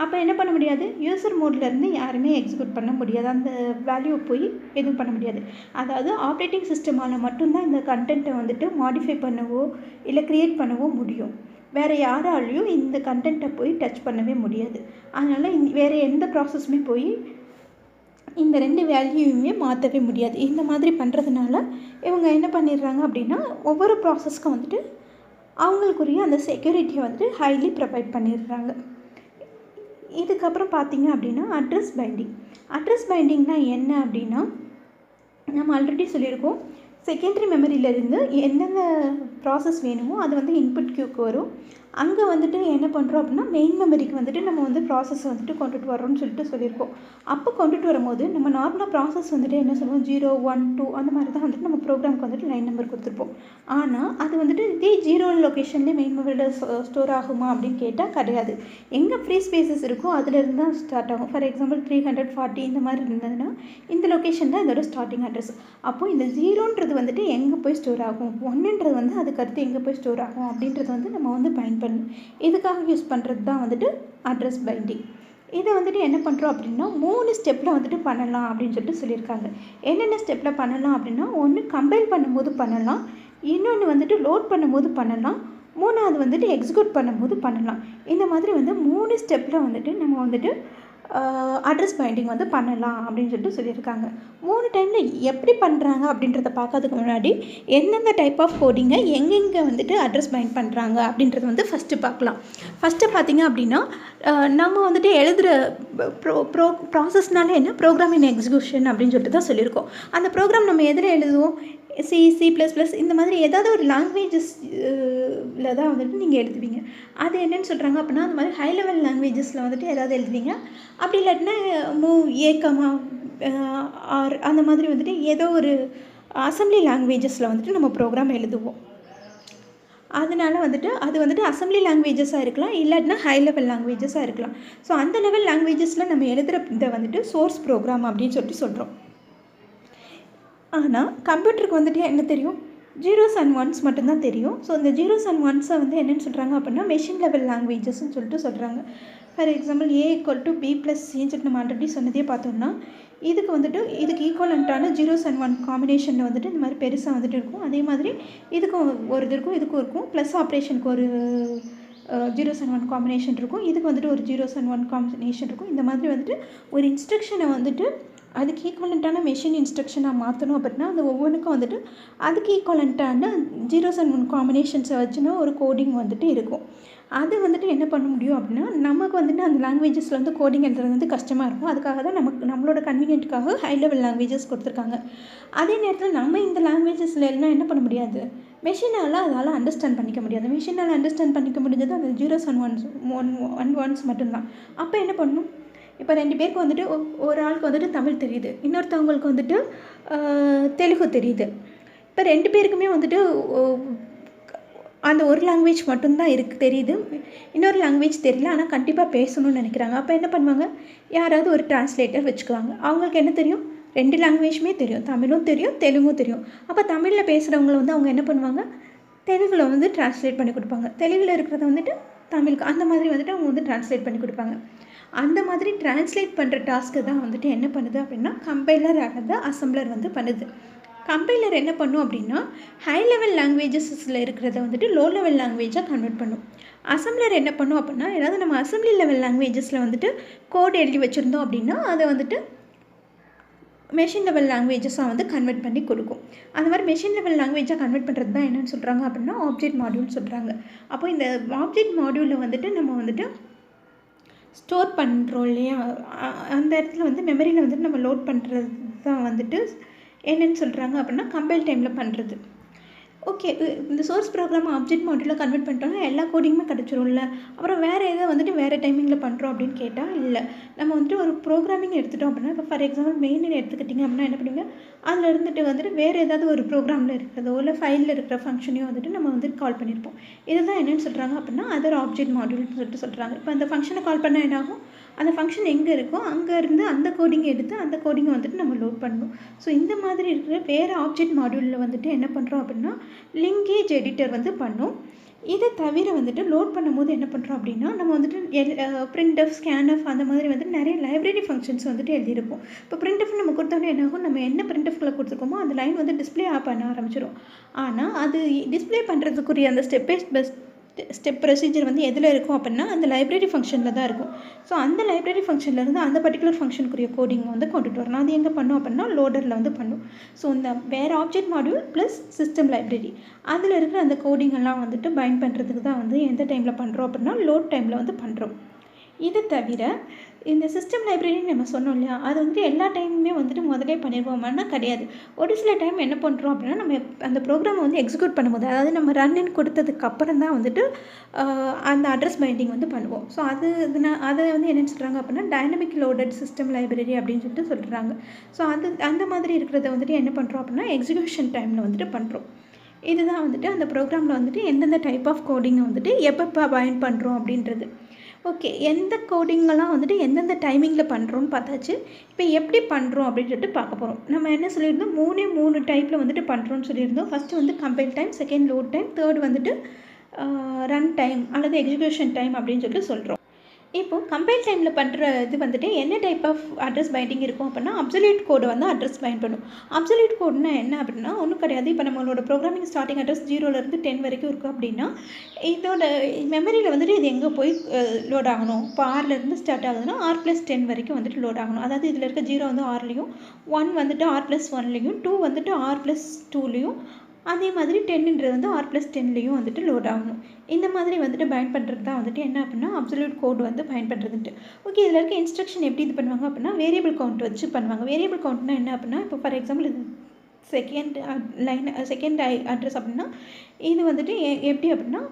Speaker 1: அப்போ என்ன பண்ண முடியாது? யூசர் மோட்லேருந்து யாருமே எக்ஸிக்யூட் பண்ண முடியாது, அந்த வேல்யூவை போய் எதுவும் பண்ண முடியாது. அதாவது ஆப்ரேட்டிங் சிஸ்டமால் மட்டும்தான் இந்த கண்டென்ட்டை வந்துட்டு மாடிஃபை பண்ணவோ இல்லை க்ரியேட் பண்ணவோ முடியும். வேறு யாராலையும் இந்த கண்டென்ட்டை போய் டச் பண்ணவே முடியாது. அதனால் வேறு எந்த ப்ராசஸுமே போய் இந்த 2 வேல்யூயுமே மாற்றவே முடியாது. இந்த மாதிரி பண்ணுறதுனால இவங்க என்ன பண்ணிடுறாங்க அப்படின்னா, ஒவ்வொரு ப்ராசஸ்க்கும் வந்துட்டு அவங்களுக்குரிய அந்த செக்யூரிட்டியை வந்துட்டு ஹைலி ப்ரொவைட் பண்ணிடுறாங்க. இதுக்கப்புறம் பார்த்திங்க அப்படின்னா அட்ரஸ் பைண்டிங்னா என்ன அப்படின்னா, நம்ம ஆல்ரெடி சொல்லியிருக்கோம், செகண்டரி மெமரியிலேருந்து எந்தெந்த ப்ராசஸ் வேணுமோ அது வந்து இன்புட் க்யூக்கு வரும். அங்கே வந்துட்டு என்ன பண்ணுறோம் அப்படின்னா, மெயின் மெமரிக்கு வந்துட்டு நம்ம வந்து ப்ராசஸ் வந்துட்டு கொண்டுட்டு வரோம்னு சொல்லியிருக்கோம். அப்போ கொண்டுட்டு வரும்போது நம்ம நார்மலாக ப்ராசஸ் வந்துட்டு என்ன சொல்லுவோம், 0, 1, 2 அந்த மாதிரி தான் வந்துட்டு நம்ம ப்ரோக்ராமுக்கு வந்துட்டு லைன் நம்பர் கொடுத்துருப்போம். ஆனால் அது வந்துட்டு இதே 0 லொக்கேஷன்லேயே மெயின் மெமரியில் ஸ்டோர் ஆகுமா அப்படின்னு கேட்டால் கிடையாது. எங்கே ஃப்ரீ ஸ்பேசஸ் இருக்கோ அதிலேருந்து தான் ஸ்டார்ட் ஆகும். ஃபார் எக்ஸாம்பிள் 340 இந்த மாதிரி இருந்ததுன்னா இந்த லொக்கேஷன் தான் இதோட ஸ்டார்டிங் அட்ரஸ். அப்போது இந்த 0ன்றது வந்துட்டு எங்கே போய் ஸ்டோர் ஆகும், 1ன்றது வந்து அதுக்கடுத்து எங்கே போய் ஸ்டோர் ஆகும் அப்படின்றது வந்து நம்ம வந்து பயன் பண்ணணும். இதுக்காக யூஸ் பண்ணுறது தான் வந்துட்டு அட்ரஸ் பைண்டிங். இதை வந்துட்டு என்ன பண்ணுறோம் அப்படின்னா 3 ஸ்டெப்பில் வந்துட்டு பண்ணலாம் அப்படின்னு சொல்லிட்டு சொல்லியிருக்காங்க. என்னென்ன ஸ்டெப்பில் பண்ணலாம் அப்படின்னா, ஒன்று கம்பைல் பண்ணும்போது பண்ணலாம், இன்னொன்று வந்துட்டு லோட் பண்ணும்போது பண்ணலாம், மூணாவது வந்துட்டு எக்ஸிக்யூட் பண்ணும்போது பண்ணலாம். இந்த மாதிரி வந்து 3 ஸ்டெப்பில் வந்துட்டு நம்ம வந்துட்டு அட்ரஸ் பைண்டிங் வந்து பண்ணலாம் அப்படின்னு சொல்லிட்டு சொல்லியிருக்காங்க. 3 டைமில் எப்படி பண்ணுறாங்க அப்படின்றத பார்க்கறதுக்கு முன்னாடி எந்தெந்த டைப் ஆஃப் கோடிங்கை எங்கெங்கே வந்துட்டு அட்ரஸ் பைண்ட் பண்ணுறாங்க அப்படின்றத வந்து ஃபஸ்ட்டு பார்க்கலாம். ஃபஸ்ட்டு பார்த்திங்க அப்படின்னா, நம்ம வந்துட்டு எழுதுகிற ப்ராசஸ்னால என்ன, ப்ரோக்ராம் இன் எக்ஸிக்யூஷன் அப்படின்னு சொல்லிட்டு தான் சொல்லியிருக்கோம். அந்த ப்ரோக்ராம் நம்ம எதில் எழுதுவோம், C++ இந்த மாதிரி ஏதாவது ஒரு லாங்குவேஜஸில் தான் வந்துட்டு நீங்கள் எழுதுவீங்க. அது என்னென்னு சொல்கிறாங்க அப்படின்னா, அந்த மாதிரி ஹை லெவல் லாங்குவேஜஸில் வந்துட்டு ஏதாவது எழுதுவீங்க. அப்படி இல்லாட்டினா ஆர் அந்த மாதிரி வந்துட்டு ஏதோ ஒரு அசம்பிளி லாங்குவேஜஸில் வந்துட்டு நம்ம ப்ரோக்ராம் எழுதுவோம். அதனால் வந்துட்டு அது வந்துட்டு அசம்பிளி லாங்குவேஜஸாக இருக்கலாம், இல்லாட்டினா ஹை லெவல் லாங்குவேஜஸாக இருக்கலாம். ஸோ அந்த லெவல் லாங்குவேஜஸில் நம்ம எழுதுகிற இதை வந்துட்டு சோர்ஸ் ப்ரோக்ராம் அப்படின்னு சொல்லிட்டு சொல்கிறோம். ஆனால் கம்ப்யூட்டருக்கு வந்துட்டு என்ன தெரியும், 0s and 1s மட்டும்தான் தெரியும். ஸோ இந்த 0s and 1ஸை வந்து என்னென்னு சொல்கிறாங்க அப்படின்னா மெஷின் லெவல் லாங்குவேஜஸ்ன்னு சொல்லிட்டு சொல்கிறாங்க. ஃபார் எக்ஸாம்பிள் A = B + Cன்னு சொல்லிட்டு நம்ம ஆல்ரெடி சொன்னதே பார்த்தோம்னா, இதுக்கு வந்துட்டு இதுக்கு ஈக்குவலண்ட்டான 0s and 1 காம்பினேஷனில் வந்துட்டு இந்த மாதிரி பெருசாக வந்துட்டு இருக்கும். அதே மாதிரி இதுக்கும் ஒரு இது இருக்கும், இதுக்கும் இருக்கும். ப்ளஸ் ஆப்ரேஷனுக்கு ஒரு 0s and 1 காம்பினேஷன் இருக்கும், இதுக்கு வந்துட்டு ஒரு 0s and 1 காம்பினேஷன் இருக்கும். இந்த மாதிரி வந்துட்டு ஒரு இன்ஸ்ட்ரக்ஷனை வந்துட்டு அதுக்கு ஈக்குவலண்ட்டான மெஷின் இன்ஸ்ட்ரக்ஷனாக மாற்றணும் அப்படின்னா அந்த ஒவ்வொன்றுக்கும் வந்துட்டு அதுக்கு ஈக்குவலண்ட்டான 0s and 1 காம்பினேஷன்ஸை வச்சுன்னா ஒரு கோடிங் வந்துட்டு இருக்கும். அது வந்துட்டு என்ன பண்ண முடியும் அப்படின்னா, நமக்கு வந்துட்டு அந்த லாங்குவேஜஸில் வந்து கோடிங் எழுதுறது வந்து கஷ்டமாக இருக்கும். அதுக்காக தான் நம்மளோட கன்வீனியன்ட்டுக்காக ஹை லெவல் லாங்குவேஜஸ் கொடுத்துருக்காங்க. அதே நேரத்தில் நம்ம இந்த லாங்குவேஜஸில் எல்லாம் என்ன பண்ண முடியாது, மெஷினால் அதால் அண்டர்ஸ்டாண்ட் பண்ணிக்க முடியாது. மெஷினால் அண்டர்ஸ்டாண்ட் பண்ணிக்க முடிஞ்சது அந்த 0s and 1s மட்டும்தான். அப்போ என்ன பண்ணணும், இப்போ 2 பேருக்கு வந்துட்டு ஒரு ஆளுக்கு வந்துட்டு தமிழ் தெரியுது, இன்னொருத்தவங்களுக்கு வந்துட்டு தெலுங்கு தெரியுது. இப்போ 2 பேருக்குமே வந்துட்டு அந்த ஒரு லாங்குவேஜ் மட்டும்தான் தெரியுது, இன்னொரு லாங்குவேஜ் தெரியல, ஆனால் கண்டிப்பாக பேசணும்னு நினைக்கிறாங்க. அப்போ என்ன பண்ணுவாங்க, யாராவது ஒரு டிரான்ஸ்லேட்டர் வச்சுக்குவாங்க. அவங்களுக்கு என்ன தெரியும், 2 லாங்குவேஜுமே தெரியும், தமிழும் தெரியும் தெலுங்கும் தெரியும். அப்போ தமிழில் பேசுகிறவங்கள வந்து அவங்க என்ன பண்ணுவாங்க, தெலுங்கில் வந்து டிரான்ஸ்லேட் பண்ணி கொடுப்பாங்க, தெலுங்கில் இருக்கிறத வந்துட்டு தமிழுக்கு, அந்த மாதிரி வந்துட்டு அவங்க வந்து டிரான்ஸ்லேட் பண்ணி கொடுப்பாங்க. அந்த மாதிரி ட்ரான்ஸ்லேட் பண்ணுற டாஸ்க்கு தான் வந்துட்டு என்ன பண்ணுது அப்படின்னா கம்பைலர் ஆனது அசம்பிளர் வந்து பண்ணுது. கம்பைலர் என்ன பண்ணும் அப்படின்னா ஹை லெவல் லாங்குவேஜஸில் இருக்கிறத வந்துட்டு லோ லெவல் லாங்குவேஜாக கன்வெர்ட் பண்ணும். அசம்பிளர் என்ன பண்ணும் அப்படின்னா ஏதாவது நம்ம அசம்பிளி லெவல் லாங்குவேஜஸில் வந்துட்டு கோட் எழுதி வச்சுருந்தோம் அப்படின்னா அதை வந்துட்டு மெஷின் லெவல் லாங்குவேஜஸாக வந்து கன்வெர்ட் பண்ணி கொடுக்கும். அந்த மாதிரி மெஷின் லெவல் லாங்குவேஜாக கன்வெர்ட் பண்ணுறது தான் என்னென்னு சொல்கிறாங்க அப்படின்னா ஆப்ஜெக்ட் மாடியூல் சொல்கிறாங்க. அப்போ இந்த ஆப்ஜெக்ட் மாடியூலில் வந்துட்டு நம்ம வந்துட்டு ஸ்டோர் பண்ணுறோம் இல்லையா, அந்த இடத்துல வந்து மெமரியில் வந்துட்டு நம்ம லோட் பண்ணுறது தான் வந்துட்டு என்னென்னு சொல்கிறாங்க அப்படின்னா கம்பைல் டைமில் பண்ணுறது. ஓகே, இந்த சோர்ஸ் ப்ரோக்ராம் ஆப்ஜெக்ட் மாடியூலில் கன்வெர்ட் பண்ணிட்டோம்னா எல்லா கோடிங்குமே கிடச்சிரும்ல. அப்புறம் வேறு எதை வந்துட்டு வேறு டைமிங்கில் பண்ணுறோம் அப்படின்னு கேட்டால் இல்லை. நம்ம வந்துட்டு ஒரு ப்ரோக்ராமிங் எடுத்துட்டோம் அப்படின்னா இப்போ ஃபார் எக்ஸாம்பிள் மெயினில் எடுத்துக்கிட்டிங்க அப்படின்னா என்ன பண்ணுவீங்க, அதில் இருந்துட்டு வந்துட்டு வேறு ஏதாவது ஒரு ப்ரோக்ராமில் இருக்கிறதோ இல்லை ஃபைலில் இருக்கிற ஃபங்க்ஷனையும் வந்துட்டு நம்ம வந்துட்டு கால் பண்ணியிருப்போம். இதுதான் என்னென்னு சொல்கிறாங்க அப்படின்னா அதர் ஆப்ஜெக்ட் மாடியூல்னு சொல்லிட்டு சொல்கிறாங்க. இப்போ அந்த ஃபங்க்ஷனை கால் பண்ணால் என்ன ஆகும், அந்த ஃபங்க்ஷன் எங்கே இருக்கோ அங்கேருந்து அந்த கோடிங்கை எடுத்து அந்த கோடிங்கை வந்துட்டு நம்ம லோட் பண்ணணும். ஸோ இந்த மாதிரி இருக்கிற வேறு ஆப்ஜெக்ட் மாடியூலில் வந்துட்டு என்ன பண்ணுறோம் அப்படின்னா லிங்கேஜ் எடிட்டர் வந்து பண்ணும். இதை தவிர வந்துட்டு லோட் பண்ணும்போது என்ன பண்ணுறோம் அப்படின்னா நம்ம வந்துட்டு பிரிண்ட்எஃப் ஸ்கேன்எஃப் அந்த மாதிரி வந்துட்டு நிறைய லைப்ரரி ஃபங்க்ஷன்ஸ் வந்துட்டு எழுதியிருப்போம். இப்போ பிரிண்ட்எஃப் நம்ம கொடுத்தோன்னே என்ன ஆகும், நம்ம என்ன பிரிண்ட்எஃப்ல கொடுத்துருக்கோமோ அந்த லைன் வந்து டிஸ்பிளே பண்ண ஆரம்பிச்சிடும். ஆனால் அது டிஸ்பிளே பண்ணுறதுக்குரிய அந்த ஸ்டெப் ப்ரொசீஜர் வந்து எதில் இருக்கும் அப்படின்னா அந்த லைப்ரரி ஃபங்க்ஷனில் தான் இருக்கும். ஸோ அந்த லைப்ரரி ஃபங்க்ஷன்லேருந்து அந்த பர்டிகுலர் ஃபங்க்ஷனுக்குரிய கோடிங் வந்து கொண்டுட்டு வரணும். அது எங்கே பண்ணும் அப்படின்னா லோடரில் வந்து பண்ணும். ஸோ இந்த வேறு object module plus system library அதில் இருக்கிற அந்த கோடிங்கெல்லாம் வந்துட்டு பைண்ட் பண்ணுறதுக்கு தான் வந்து எந்த டைமில் பண்ணுறோம் அப்படின்னா லோட் டைமில் வந்து பண்ணுறோம். இது தவிர இந்த சிஸ்டம் லைப்ரரின்னு நம்ம சொன்னோம் இல்லையா, அது வந்துட்டு எல்லா டைமுமே வந்துட்டு முதலே பண்ணிடுவோமானா கிடையாது. ஒரு சில டைம் என்ன பண்ணுறோம் அப்படின்னா நம்ம அந்த ப்ரோக்ராமை வந்து எக்ஸிக்யூட் பண்ணும்போது அதாவது நம்ம ரன்னு கொடுத்ததுக்கு அப்புறம் தான் வந்துட்டு அந்த அட்ரஸ் பைண்டிங் வந்து பண்ணுவோம். ஸோ அதை வந்து என்னென்னு சொல்கிறாங்க அப்படின்னா டைனமிக் லோடட் சிஸ்டம் லைப்ரரி அப்படின்னு சொல்லிட்டு சொல்கிறாங்க. ஸோ அந்த மாதிரி இருக்கிறத வந்துட்டு என்ன பண்ணுறோம் அப்படின்னா எக்ஸிக்யூஷன் டைமில் வந்துட்டு பண்ணுறோம். இதுதான் வந்துட்டு அந்த ப்ரோக்ராமில் வந்துட்டு எந்தெந்த டைப் ஆஃப் கோடிங்கை வந்துட்டு எப்போ பைண்ட் பண்ணுறோம் அப்படின்றது. ஓகே, எந்த கோடிங்கெல்லாம் வந்துட்டு எந்தெந்த டைமிங்கில் பண்ணுறோன்னு பார்த்தாச்சு. இப்போ எப்படி பண்ணுறோம் அப்படின்னு சொல்லிட்டு பார்க்க போகிறோம். நம்ம என்ன சொல்லியிருந்தோம், மூணு டைப்பில் வந்துட்டு பண்ணுறோன்னு சொல்லியிருந்தோம். ஃபஸ்ட்டு வந்து compile time, second load time, third வந்துட்டு ரன் டைம் அல்லது எக்ஸிக்யூஷன் டைம் அப்படின்னு சொல்லிட்டு சொல்கிறோம். இப்போது கம்பைல் டைமில் பண்ணுற இது வந்துட்டு என்ன டைப் ஆஃப் அட்ரஸ் பைண்டிங் இருக்கும் அப்படின்னா அப்சல்யூட் கோடை வந்து அட்ரஸ் பைண்ட் பண்ணும். அப்சல்யூட் கோட்னா என்ன அப்படின்னா ஒன்றும் கிடையாது. இப்போ நம்மளோட ப்ரோக்ராமிங் ஸ்டார்டிங் அட்ரஸ் 0லேருந்து 10 வரைக்கும் இருக்குது அப்படின்னா இதோட மெமரியில் வந்துட்டு இது எங்கே போய் லோட் ஆகணும். இப்போ 6லேருந்து ஸ்டார்ட் ஆகுதுன்னா R+10 வரைக்கும் வந்துட்டு லோட் ஆகணும். அதாவது இதில் இருக்க 0 வந்து Rலேயும், 1 வந்துட்டு R+1லேயும், 2 வந்துட்டு R+2லேயும், அதே மாதிரி 10ன்றது வந்து R+10லேயும் வந்துட்டு லோட் ஆகணும். இந்த மாதிரி வந்துட்டு பைண்ட் பண்ணுறது தான் வந்துட்டு என்ன அப்படின்னா அப்சல்யூட் கோட் வந்து பயன் பண்ணுறதுன்ட்டு. ஓகே, இதில் இருக்க இன்ஸ்ட்ரக்ஷன் எப்படி இது பண்ணுவாங்க அப்படின்னா வேரியபிள் கவுண்ட் வச்சு பண்ணுவாங்க. வேரியபிள் கவுண்ட்னா என்ன அப்படின்னா இப்போ ஃபார் எக்ஸாம்பிள் இது செகண்ட் அட்ரஸ் அப்படின்னா இது வந்துட்டு எப்படி அப்படின்னா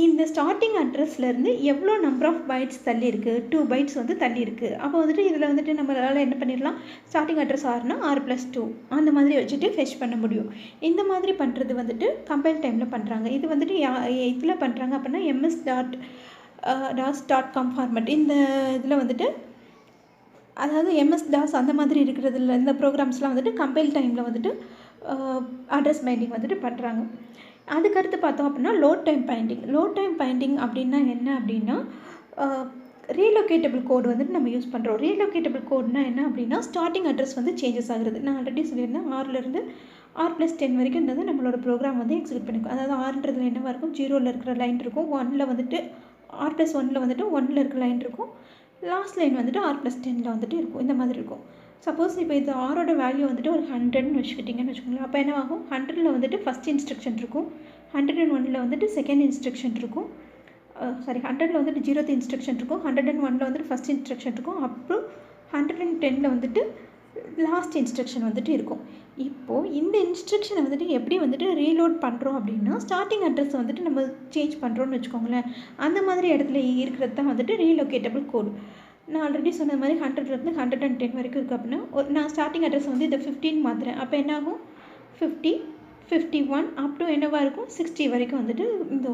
Speaker 1: இந்த ஸ்டார்டிங் அட்ரஸ்லேருந்து எவ்வளோ நம்பர் ஆஃப் பைட்ஸ் தள்ளி இருக்குது, 2 பைட்ஸ் வந்து தள்ளி இருக்குது. அப்போ வந்துட்டு இதில் வந்துட்டு நம்மளால் என்ன பண்ணிடலாம், ஸ்டார்டிங் அட்ரஸ் R R+2 அந்த மாதிரி வச்சுட்டு ஃபெச் பண்ண முடியும். இந்த மாதிரி பண்ணுறது வந்துட்டு கம்பைல் டைமில் பண்ணுறாங்க. இது வந்துட்டு இதில் பண்ணுறாங்க அப்படின்னா ms.com ஃபார்மேட் இந்த இதில் வந்துட்டு அதாவது MS-DOS அந்த மாதிரி இருக்கிறதுல இந்த ப்ரோக்ராம்ஸ்லாம் வந்துட்டு கம்பைல் டைமில் வந்துட்டு அட்ரஸ் பைண்டிங் வந்துட்டு பண்ணுறாங்க. அதுக்கடுத்து பார்த்தோம் அப்படின்னா லோட் டைம் பைண்டிங் அப்படின்னா என்ன அப்படின்னா ரீலொகேட்டபிள் கோடு வந்துட்டு நம்ம யூஸ் பண்ணுறோம். ரீலொகேட்டபிள் கோட்னா என்ன அப்படின்னா ஸ்டார்டிங் அட்ரஸ் வந்து சேஞ்சஸ் ஆகுறது. நான் ஆல்ரெடி சொல்லியிருந்தேன் Rலேருந்து R+10 வரைக்கும் இருந்தது நம்மளோட ப்ரோக்ராம் வந்து எக்ஸிக்யூட் பண்ணிக்கும். அதாவது Rன்றதுல என்னவாக இருக்கும், 0ல் இருக்கிற லைன் இருக்கும், 1ல் வந்துட்டு R+1ல் வந்துட்டு 1ல் இருக்கிற லைன் இருக்கும், லாஸ்ட் லைன் வந்துட்டு R+10ல் வந்துட்டு இருக்கும். இந்த மாதிரி இருக்கும். சப்போஸ் இப்போ இது ஆரோட வேல்யூ வந்துட்டு ஒரு 100ன்னு வச்சுக்கிட்டிங்கன்னு வச்சுக்கோங்களேன். அப்போ என்ன ஆகும், 100ல் வந்துட்டு ஃபஸ்ட் இன்ஸ்ட்ரக்ஷன் இருக்கும், 101ல் வந்துட்டு செகண்ட் இன்ஸ்ட்ரக்ஷன் இருக்கும், 100ல் வந்துட்டு 0th இன்ஸ்ட்ரக்ஷன் இருக்கும், 101ல் வந்துட்டு ஃபஸ்ட் இன்ஸ்ட்ரக்ஷன் இருக்கும், அப்புறம் 110ல் வந்துட்டு லாஸ்ட் இன்ஸ்ட்ரக்ஷன் வந்துட்டு இருக்கும். இப்போது இந்த இன்ஸ்ட்ரக்ஷனை வந்துட்டு எப்படி வந்துட்டு ரீலோட் பண்ணுறோம் அப்படின்னா ஸ்டார்டிங் அட்ரஸ் வந்துட்டு நம்ம சேஞ்ச் பண்ணுறோன்னு வச்சுக்கோங்களேன். அந்த மாதிரி இடத்துல இருக்கிறது தான் வந்துட்டு ரீலொகேட்டபிள் கோடு. நான் ஆல்ரெடி சொன்ன மாதிரி 100லேருந்து 110 வரைக்கும் இருக்குது அப்படின்னா நான் ஸ்டார்டிங் அட்ரஸ் வந்து இதை 15 மாற்றுறேன். அப்போ என்ன ஆகும், 50, 51 அப் டு என்னவாக இருக்கும் 60 வரைக்கும் வந்துட்டு இந்த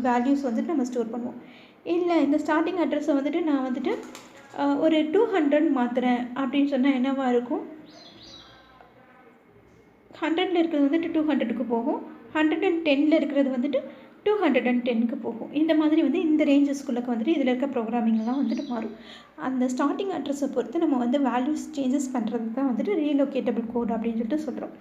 Speaker 1: வேல்யூஸ் வந்துட்டு நம்ம ஸ்டோர் பண்ணுவோம். இல்லை இந்த ஸ்டார்டிங் அட்ரஸை வந்துட்டு நான் வந்துட்டு ஒரு 200 மாற்றுறேன் அப்படின்னு சொன்னால் என்னவாக இருக்கும், 100ல் இருக்கிறது வந்துட்டு 200க்கு போகும், 110ல் இருக்கிறது வந்துட்டு 210க்கு போகும். இந்த மாதிரி வந்து இந்த ரேஞ்சஸ்குள்ளே வந்துட்டு இதில் இருக்க ப்ரோக்ராமிங்லாம் வந்துட்டு மாறும். அந்த ஸ்டார்டிங் அட்ரஸை பொறுத்து நம்ம வந்து வேல்யூஸ் சேஞ்சஸ் பண்ணுறது தான் வந்துட்டு ரீலோகேட்டபிள் கோட் அப்படின்னு சொல்லிட்டு சொல்கிறோம்.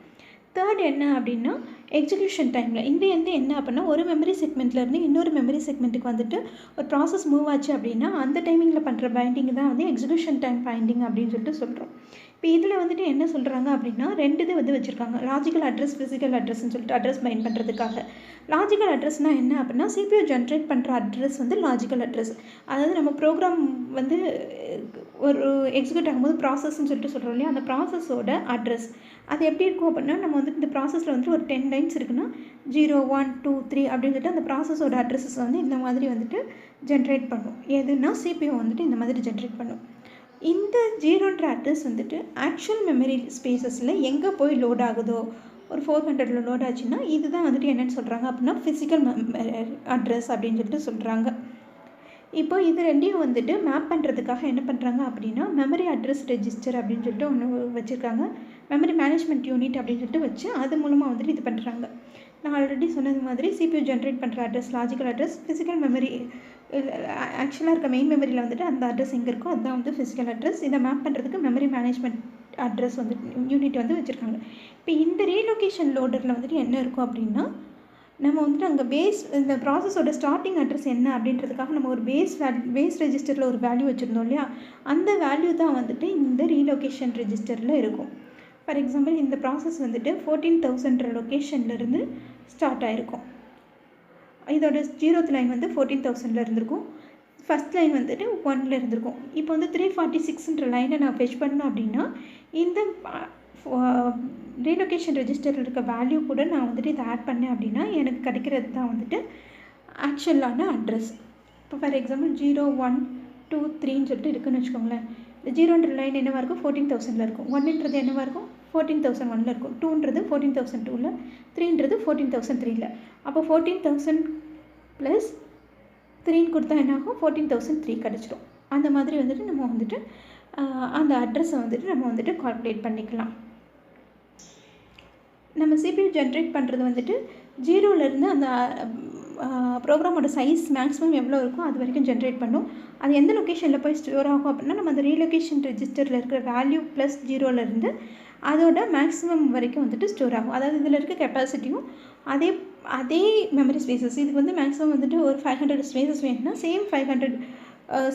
Speaker 1: தேர்ட் என்ன அப்படின்னா எக்ஸிக்யூஷன் டைமில் இந்த வந்து என்ன அப்படின்னா ஒரு மெமரி செக்மெண்ட்லேருந்து இன்னொரு மெமரி செக்மெண்ட்டுக்கு வந்துட்டு ஒரு ப்ராசஸ் மூவ் ஆச்சு அப்படின்னா அந்த டைமிங்கில் பண்ணுற பைண்டிங் தான் வந்து எக்ஸிக்யூஷன் டைம் பைண்டிங் அப்படின்னு சொல்லிட்டு சொல்கிறோம். இப்போ இதில் வந்துட்டு என்ன சொல்கிறாங்க அப்படின்னா 2 இது வந்து வச்சுருக்காங்க. லாஜிக்கல் அட்ரஸ், ஃபிசிக்கல் அட்ரஸ்ன்னு சொல்லிட்டு அட்ரஸ் பைண்ட் பண்ணுறதுக்காக. லாஜிக்கல் அட்ரஸ்னால் என்ன அப்படின்னா CPU ஜென்ரேட் பண்ணுற அட்ரஸ் வந்து லாஜிக்கல் அட்ரஸ். அதாவது நம்ம ப்ரோக்ராம் வந்து ஒரு எக்ஸிக்யூட் ஆகும்போது ப்ராசஸ்ன்னு சொல்லிட்டு சொல்கிறோம் இல்லையா, அந்த ப்ராசஸோட அட்ரஸ் அது எப்படி இருக்கும் அப்படின்னா நம்ம வந்து இந்த ப்ராசஸில் வந்துட்டு ஒரு 10 லைன்ஸ் இருக்குன்னா 0 1 2 3 அப்படின்னு சொல்லிட்டு அந்த ப்ராசஸோட அட்ரஸஸ் வந்து இந்த மாதிரி வந்துட்டு ஜென்ரேட் பண்ணும். எதுனா CPU வந்துட்டு இந்த மாதிரி ஜென்ரேட் பண்ணும். இந்த 0ன்ற அட்ரஸ் வந்துட்டு ஆக்சுவல் மெமரி ஸ்பேசஸில் எங்கே போய் லோட் ஆகுதோ ஒரு 400ல் லோட் ஆச்சுன்னா இதுதான் வந்துட்டு என்னென்னு சொல்கிறாங்க அப்படின்னா ஃபிசிக்கல் அட்ரஸ் அப்படின்னு சொல்லிட்டு சொல்கிறாங்க. இப்போ இது ரெண்டையும் வந்துட்டு மேப் பண்ணுறதுக்காக என்ன பண்ணுறாங்க அப்படின்னா மெமரி அட்ரஸ் ரெஜிஸ்டர் அப்படின்னு சொல்லிட்டு ஒன்று வச்சுருக்காங்க. மெமரி மேனேஜ்மெண்ட் யூனிட் அப்படின்னு சொல்லிட்டு வச்சு அது மூலமாக வந்துட்டு இது பண்ணுறாங்க. நான் ஆல்ரெடி சொன்னது மாதிரி CPU ஜென்ரேட் பண்ணுற address logical address, physical memory ஆக்சுவலாக இருக்க மெயின் மெமரியில் வந்துட்டு அந்த அட்ரஸ் எங்கே இருக்கோ அதுதான் வந்து ஃபிசிக்கல் அட்ரஸ். இதை மேப் பண்ணுறதுக்கு மெமரி மேனேஜ்மெண்ட் அட்ரஸ் வந்து யூனிட் வந்து வச்சுருக்காங்க. இப்போ இந்த ரீலொகேஷன் லோடரில் வந்துட்டு என்ன இருக்கும் அப்படின்னா நம்ம வந்துட்டு அங்கே இந்த ப்ராசஸோட ஸ்டார்டிங் அட்ரஸ் என்ன அப்படின்றதுக்காக நம்ம ஒரு பேஸ் ரெஜிஸ்டரில் ஒரு வேல்யூ வச்சுருந்தோம் இல்லையா, அந்த வேல்யூ தான் வந்துட்டு இந்த ரீலொகேஷன் ரெஜிஸ்டரில் இருக்கும். ஃபார் எக்ஸாம்பிள் இந்த ப்ராசஸ் வந்துட்டு 14,000 லொக்கேஷன்லேருந்து ஸ்டார்ட் ஆகிருக்கும். இதோட 0th லைன் வந்து 14,000ல் இருந்திருக்கும். ஃபஸ்ட் லைன் வந்துட்டு 1ல் இருந்திருக்கும். இப்போ வந்து 346ன்ற லைனை நான் ஃபெச் பண்ணேன் அப்படின்னா இந்த ரீலொகேஷன் ரெஜிஸ்டரில் இருக்க வேல்யூ கூட நான் வந்துட்டு இதை ஆட் பண்ணேன் அப்படின்னா எனக்கு கிடைக்கிறது தான் வந்துட்டு ஆக்சுவலான அட்ரஸ். இப்போ ஃபார் எக்ஸாம்பிள் 0 1 2 3ன்னு சொல்லிட்டு இருக்குதுன்னு வச்சுக்கோங்களேன். இந்த 0ன்ற லைன் என்னவாக இருக்கும் 14,000ல் இருக்கும். 1ன்றது என்னவாக இருக்கும் 14,001ல் இருக்கும். 2ன்றது 14,002ல், 3ன்றது 14,003ல். அப்போ 14,000 + 3ன்னு கொடுத்தா என்னாகும் 14,003 கிடச்சிடும். அந்த மாதிரி வந்துட்டு நம்ம வந்துட்டு அந்த அட்ரஸை வந்துட்டு நம்ம வந்துட்டு கால்குலேட் பண்ணிக்கலாம். நம்ம CPU ஜென்ரேட் பண்ணுறது வந்துட்டு 0லேருந்து அந்த ப்ரோக்ராமோட சைஸ் மேக்ஸிமம் எவ்வளோ இருக்கோ அது வரைக்கும் ஜென்ரேட் பண்ணும். அது எந்த லொக்கேஷனில் போய் ஸ்டோர் ஆகும் அப்படின்னா நம்ம அந்த ரீலொகேஷன் ரெஜிஸ்டரில் இருக்கிற வேல்யூ ப்ளஸ் 0லேருந்து அதோட மேக்ஸிமம் வரைக்கும் வந்துட்டு ஸ்டோர் ஆகும். அதாவது இதில் இருக்க கெப்பாசிட்டியும் அதே மெமரி ஸ்பேசஸ். இதுக்கு வந்து மேக்ஸிமம் வந்துட்டு ஒரு 500 ஸ்பேசஸ் வேணும்னா சேம் 500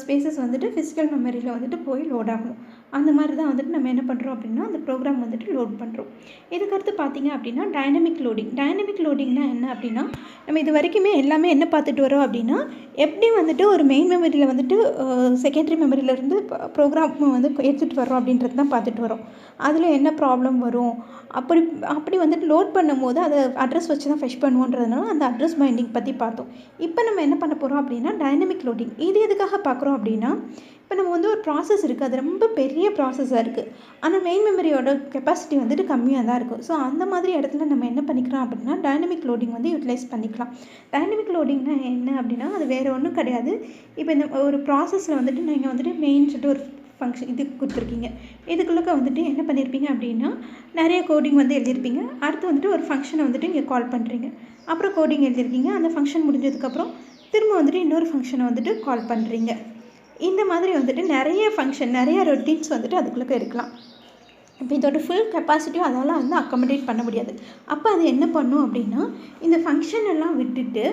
Speaker 1: ஸ்பேசஸ் வந்துட்டு ஃபிசிக்கல் மெமரியில் வந்துட்டு போய் லோட் ஆகணும். அந்த மாதிரி தான் வந்துட்டு நம்ம என்ன பண்ணுறோம் அப்படின்னா அந்த ப்ரோக்ராம் வந்துட்டு லோட் பண்ணுறோம். இதுக்கடுத்து பார்த்தீங்க அப்படின்னா டைனமிக் லோடிங்னா என்ன அப்படின்னா நம்ம இது வரைக்குமே எல்லாமே என்ன பார்த்துட்டு வரோம் அப்படின்னா எப்படி வந்துட்டு ஒரு மெயின் மெமரியில் வந்துட்டு செகண்டரி மெமரியிலேருந்து ப்ரோக்ராம் வந்து எடுத்துகிட்டு வரோம் அப்படின்றது தான் பார்த்துட்டு வரோம். அதில் என்ன ப்ராப்ளம் வரும் அப்படி வந்துட்டு லோட் பண்ணும்போது அதை அட்ரஸ் வச்சு தான் ஃபெச் பண்ணுவோன்றதுனால அந்த அட்ரஸ் பைண்டிங் பற்றி பார்த்தோம். இப்போ நம்ம என்ன பண்ண போகிறோம் அப்படின்னா டைனமிக் லோடிங். இது எதுக்காக பார்க்குறோம் அப்படின்னா இப்போ நம்ம வந்து ஒரு ப்ராசஸ் இருக்குது, அது ரொம்ப பெரிய ப்ராசஸாக இருக்குது, ஆனால் மெயின் மெமரியோட கெப்பாசிட்டி வந்துட்டு கம்மியாக தான் இருக்கும். ஸோ அந்த மாதிரி இடத்துல நம்ம என்ன பண்ணிக்கலாம் அப்படின்னா டைனமிக் லோடிங் வந்து யூட்டிலைஸ் பண்ணிக்கலாம். டைனமிக் லோடிங்னா என்ன அப்படின்னா அது வேறு ஒன்றும் கிடையாது. இப்போ இந்த ஒரு ப்ராசஸில் வந்துட்டு நீங்கள் வந்துட்டு மெயின் சொல்லிட்டு ஒரு ஃபங்க்ஷன் இது கொடுத்துருக்கீங்க. இதுக்குள்ளே வந்துட்டு என்ன பண்ணியிருப்பீங்க அப்படின்னா நிறைய கோடிங் வந்து எழுதியிருப்பீங்க. அடுத்து வந்துட்டு ஒரு ஃபங்க்ஷனை வந்துட்டு நீங்கள் கால் பண்ணுறீங்க. அப்புறம் கோடிங் எழுதியிருக்கீங்க. அந்த ஃபங்க்ஷன் முடிஞ்சதுக்கப்புறம் திரும்ப வந்துட்டு இன்னொரு ஃபங்க்ஷனை வந்துட்டு கால் பண்ணுறீங்க. இந்த மாதிரி வந்துட்டு நிறைய ரொட்டீன்ஸ் வந்துட்டு அதுக்குள்ளே இருக்கலாம். இப்போ இதோட ஃபுல் கெப்பாசிட்டியும் அதெல்லாம் வந்து அக்கமடேட் பண்ண முடியாது. அப்போ அது என்ன பண்ணும் அப்படின்னா இந்த ஃபங்க்ஷன் எல்லாம் விட்டுட்டு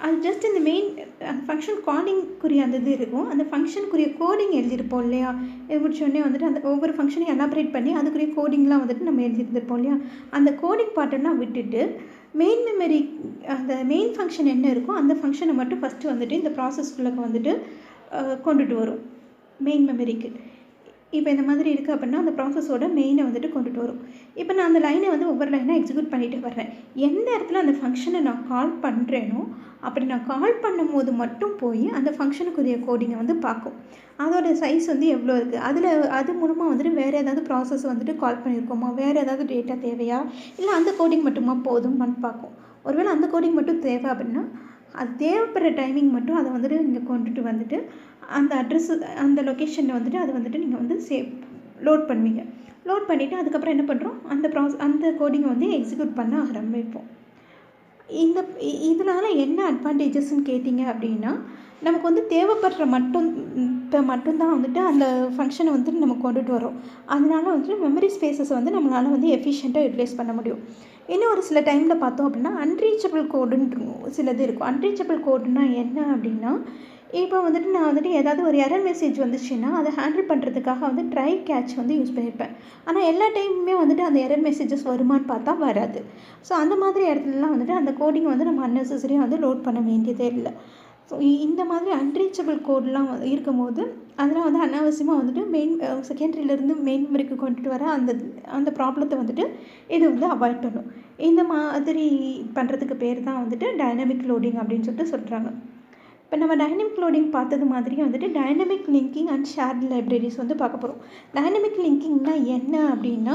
Speaker 1: அது ஜஸ்ட் இந்த மெயின் அந்த ஃபங்க்ஷன் காலிங்குரிய அந்த இது இருக்கும். அந்த ஃபங்க்ஷனுக்குரிய கோடிங் எழுதியிருப்போம் இல்லையா, இது முடிச்சோடனே வந்துட்டு அந்த ஒவ்வொரு ஃபங்க்ஷனையும் எலாபரேட் பண்ணி அதுக்குரிய கோடிங்லாம் வந்துட்டு நம்ம எழுதியிருந்திருப்போம் இல்லையா, அந்த கோடிங் பார்ட்டெல்லாம் விட்டுட்டு மெயின் மெமரி அந்த மெயின் ஃபங்க்ஷன் என்ன இருக்கோ அந்த ஃபங்க்ஷனை மட்டும் ஃபஸ்ட்டு வந்துட்டு இந்த ப்ராசஸ்க்குள்ளே வந்துட்டு கொண்டுட்டு வரும் மெயின் மெமரிக்கு. இப்போ இந்த மாதிரி இருக்குது அப்படின்னா அந்த ப்ராசஸோட மெயினை வந்துட்டு கொண்டுட்டு வரும். இப்போ நான் அந்த லைனை வந்து ஒவ்வொரு லைனாக எக்ஸிக்யூட் பண்ணிகிட்டு வர்றேன். எந்த இடத்துல அந்த ஃபங்க்ஷனை நான் கால் பண்ணுறேனோ அப்படி நான் கால் பண்ணும்போது மட்டும் போய் அந்த ஃபங்க்ஷனுக்குரிய கோடிங்கை வந்து பார்க்கும். அதோட சைஸ் வந்து எவ்வளோ இருக்குது, அது மூலமாக வந்துட்டு வேறு ஏதாவது ப்ராசஸ் வந்துட்டு கால் பண்ணியிருக்கோமா, வேறு ஏதாவது டேட்டா தேவையா, இல்லை அந்த கோடிங் மட்டுமா போதுமான்னு பார்க்கும். ஒருவேளை அந்த கோடிங் மட்டும் தேவை அப்படின்னா அது தேவைப்படுற டைமிங் மட்டும் அதை வந்துட்டு நீங்கள் கொண்டுட்டு வந்துட்டு அந்த அட்ரஸ் அந்த லொக்கேஷனில் வந்துட்டு அதை வந்துட்டு நீங்கள் வந்து லோட் பண்ணுவீங்க. லோட் பண்ணிவிட்டு அதுக்கப்புறம் என்ன பண்ணுறோம் அந்த கோடிங்கை வந்து எக்ஸிக்யூட் பண்ண ஆரம்பிப்போம். இந்த இதனால் என்ன அட்வான்டேஜஸ்ன்னு கேட்டிங்க அப்படின்னா, நமக்கு வந்து தேவைப்படுற மட்டும்தான் வந்துட்டு அந்த ஃபங்க்ஷனை வந்துட்டு நம்ம கொண்டுட்டு வரோம். அதனால வந்துட்டு மெமரி ஸ்பேஸஸை வந்து நம்மளால் வந்து எஃபிஷியண்ட்டாக யூட்டிலைஸ் பண்ண முடியும். இன்னும் ஒரு சில டைமில் பார்த்தோம் அப்படின்னா, அன்ரீச்சபிள் கோடுன்னு சிலது இருக்கும். அன்ரீச்சபிள் கோடுன்னா என்ன அப்படின்னா, இப்போ வந்துட்டு நான் வந்துட்டு ஏதாவது ஒரு எரர் மெசேஜ் வந்துச்சுன்னா, அதை ஹேண்டில் பண்ணுறதுக்காக வந்து ட்ரை கேட்ச் வந்து யூஸ் பண்ணியிருப்பேன். ஆனால் எல்லா டைமுமே வந்துட்டு அந்த எரர் மெசேஜஸ் வருமான்னு பார்த்தா வராது. ஸோ அந்த மாதிரி இடத்துலலாம் வந்துட்டு அந்த கோடிங்கை வந்து நம்ம அன்னெசரியாக வந்து லோட் பண்ண வேண்டியதே இல்லை. ஸோ இந்த மாதிரி அன்ரீச்சபிள் கோட்லாம் இருக்கும்போது அதெல்லாம் வந்து அனாவசியமாக வந்துட்டு செகண்டரியிலேருந்து மெயின் மெமரிக்கு கொண்டுட்டு வர அந்த ப்ராப்ளத்தை வந்துட்டு இது வந்து அவாய்ட் பண்ணும். இந்த மாதிரி பண்ணுறதுக்கு பேர் தான் வந்துட்டு டைனமிக் லோடிங் அப்படின்னு சொல்லிட்டு சொல்கிறாங்க. இப்போ நம்ம டைனமிக் லோடிங் பார்த்தது மாதிரியே வந்துட்டு dynamic linking and shirt libraries வந்து பார்க்க போகிறோம். டைனமிக் லிங்கிங்னா என்ன அப்படின்னா,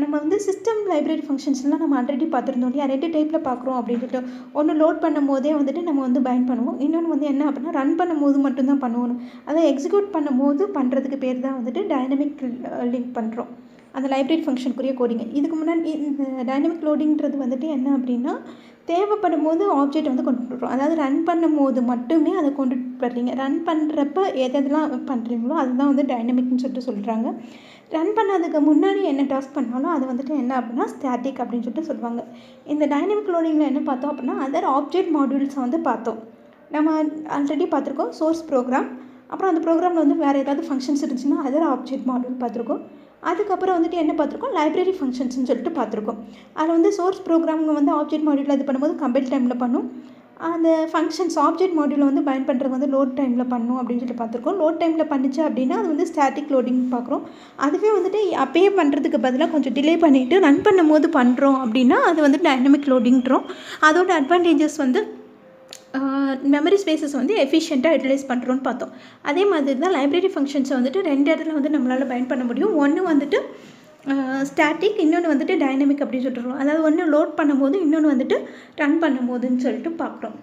Speaker 1: நம்ம வந்து சிஸ்டம் லைப்ரரி ஃபங்க்ஷன்ஸ்லாம் நம்ம ஆல்ரெடி பார்த்துருந்தோம் இல்லையா? 2 டைப்பில் பார்க்குறோம் அப்படின்ட்டு. ஒன்று லோட் பண்ணும் போதே வந்துட்டு நம்ம வந்து பைண்ட் பண்ணுவோம். இன்னொன்று வந்து என்ன அப்படின்னா, ரன் பண்ணும்போது மட்டும்தான் பண்ணுவோம். அதை எக்ஸிக்யூட் பண்ணும்போது பண்ணுறதுக்கு பேர் தான் வந்துட்டு டைனமிக் லிங்க் பண்ணுறோம். அந்த லைப்ரரி ஃபங்க்ஷனுக்குரிய கோடிங்க. இதுக்கு முன்னாடி இந்த டைனமிக் லோடிங்கிறது வந்துட்டு என்ன அப்படின்னா, தேவைப்படும் போது ஆப்ஜெக்ட் வந்து கொண்டுட்டு வரோம். அதாவது ரன் பண்ணும்போது மட்டுமே அதை கொண்டுட்டு வர்றீங்க. ரன் பண்ணுறப்ப எதெல்லாம் பண்ணுறீங்களோ அதுதான் வந்து டைனமிக்னு சொல்லிட்டு சொல்கிறாங்க. ரன் பண்ணதுக்கு முன்னாடி என்ன டாஸ்க் பண்ணாலும் அது வந்துட்டு என்ன அப்படின்னா ஸ்டாட்டிக் அப்படின்னு சொல்லிட்டு சொல்லுவாங்க. இந்த டைனமிக் லோடிங்கில் என்ன பார்த்தோம் அப்படின்னா, அதர் ஆப்ஜெக்ட் மாடியூல்ஸை வந்து பார்த்தோம். நம்ம ஆல்ரெடி பார்த்துருக்கோம் சோர்ஸ் ப்ரோக்ராம். அப்புறம் அந்த ப்ரோக்ராமில் வந்து வேறு ஏதாவது ஃபங்க்ஷன்ஸ் இருந்துச்சுன்னா அதர் ஆப்ஜெக்ட் மாடியூல் பார்த்துருக்கோம். அதுக்கப்புறம் வந்துட்டு என்ன பார்த்துருக்கோம், லைப்ரரி ஃபங்க்ஷன்ஸ்னு சொல்லிட்டு பார்த்துருக்கோம். அதில் வந்து சோர்ஸ் ப்ரோக்ராமுங்க வந்து ஆப்ஜெக்ட் மாடியூலில் இது பண்ணும்போது கம்பைல் டைமில் பண்ணும். அந்த ஃபங்க்ஷன்ஸ் ஆப்ஜெக்ட் மாடியூலை வந்து பயன் பண்ணுறது வந்து லோட் டைமில் பண்ணும் அப்படின்னு சொல்லிட்டு பார்த்துருக்கோம். லோட் டைமில் பண்ணிச்சு அப்படின்னா அது வந்து ஸ்டாட்டிக் லோடிங் பார்க்குறோம். அதுவே வந்துட்டு அப்பயே பண்ணுறதுக்கு பதிலாக கொஞ்சம் டிலே பண்ணிவிட்டு ரன் பண்ணும்போது பண்ணுறோம் அப்படின்னா அது வந்து டைனமிக் லோடிங்கிறோம். அதோட அட்வான்டேஜஸ் வந்து மெமரி ஸ்பேஸஸ் வந்து எஃபிஷியண்ட்டாக யூட்டிலைஸ் பண்ணுறோன்னு பார்த்தோம். அதே மாதிரி தான் லைப்ரரி ஃபங்க்ஷன்ஸை வந்துட்டு 2 இடத்துல வந்து நம்மளால் பயன் பண்ண முடியும். ஒன்று வந்துட்டு ஸ்டாட்டிக், இன்னொன்று வந்துட்டு டைனமிக் அப்படின்னு சொல்லிட்டுருவோம். அதாவது ஒன்று லோட் பண்ணும்போது, இன்னொன்று வந்துட்டு ரன் பண்ணும்போதுன்னு சொல்லிட்டு பார்க்குறோம்.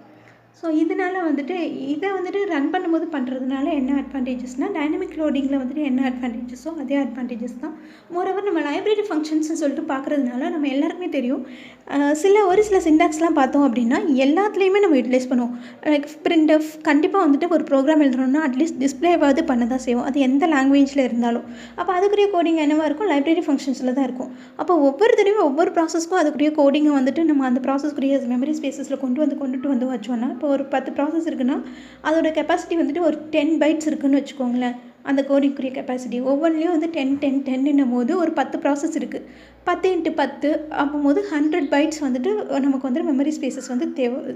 Speaker 1: ஸோ இதனால் வந்துட்டு இதை வந்துட்டு ரன் பண்ணும்போது பண்ணுறதுனால என்ன அட்வான்டேஜஸ்னால், டைனமிக் லோடிங்கில் வந்துட்டு என்ன அட்வான்டேஜஸோ அதே அட்வான்டேஜஸ் தான். மோரோவர் நம்ம லைப்ரரி ஃபங்க்ஷன்ஸ்னு சொல்லிட்டு பார்க்குறதுனால நம்ம எல்லாருக்குமே தெரியும், ஒரு சில சிண்டாக்ஸ்லாம் பார்த்தோம் அப்படின்னா எல்லாத்துலேயுமே நம்ம யூட்டிலைஸ் பண்ணுவோம். லைக் printf கண்டிப்பாக வந்துட்டு ஒரு ப்ரோக்ராம் எழுதுறோம்னா அட்லீஸ்ட் டிஸ்பிளேவாவது பண்ண தான் செய்வோம். அது எந்த லாங்குவேஜில் இருந்தாலும். அப்போ அதுக்குரிய கோடிங் என்னவாக இருக்கும், லைப்ரரி ஃபங்க்ஷன்ஸில் தான் இருக்கும். அப்போ ஒவ்வொரு தடவையும் ஒவ்வொரு ப்ராசஸ்க்கும் அதுக்குரிய கோடிங்கை வந்துட்டு நம்ம அந்த ப்ராசஸ்க்குரிய மெமரி ஸ்பேஸஸில் கொண்டுட்டு வந்து வச்சோன்னா, இப்போ ஒரு 10 ப்ராசஸ் இருக்குன்னா அதோட கெப்பாசிட்டி வந்துட்டு ஒரு 10 பைட்ஸ் இருக்குதுன்னு வச்சுக்கோங்களேன். அந்த கோடிங்குரிய கெப்பாசிட்டி ஒவ்வொன்றிலையும் வந்து 10 போது ஒரு 10 ப்ராசஸ் இருக்குது. 10 × 10 அப்போது 100 பைட்ஸ் வந்துட்டு நமக்கு வந்து மெமரி ஸ்பேஸஸ் வந்து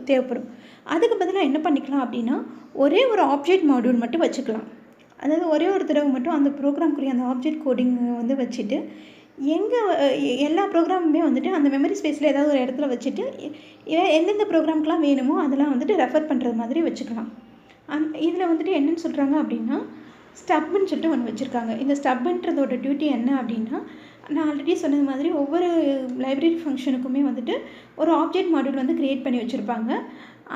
Speaker 1: தேவைப்படும். அதுக்கு பதிலாக என்ன பண்ணிக்கலாம் அப்படின்னா, ஒரே ஒரு ஆப்ஜெக்ட் மாடியூல் மட்டும் வச்சுக்கலாம். அதாவது ஒரே ஒரு தடவை மட்டும் அந்த ப்ரோக்ராம்க்குரிய அந்த ஆப்ஜெக்ட் கோடிங் வந்து வச்சுட்டு எல்லா ப்ரோக்ராமுமே வந்துட்டு அந்த மெமரி ஸ்பேஸில் ஏதாவது ஒரு இடத்துல வச்சுட்டு எந்தெந்த ப்ரோக்ராம்க்கெலாம் வேணுமோ அதெல்லாம் வந்துட்டு ரெஃபர் பண்ணுறது மாதிரி வச்சுக்கலாம். இதில் வந்துட்டு என்னென்னு சொல்கிறாங்க அப்படின்னா, ஸ்டப்னு சொல்லிட்டு ஒன்று வச்சுருக்காங்க. இந்த ஸ்டப்ன்றதோட டியூட்டி என்ன அப்படின்னா, நான் ஆல்ரெடி சொன்னது மாதிரி ஒவ்வொரு லைப்ரரி ஃபங்க்ஷனுக்குமே வந்துட்டு ஒரு ஆப்ஜெக்ட் மாடியூல் வந்து க்ரியேட் பண்ணி வச்சுருப்பாங்க.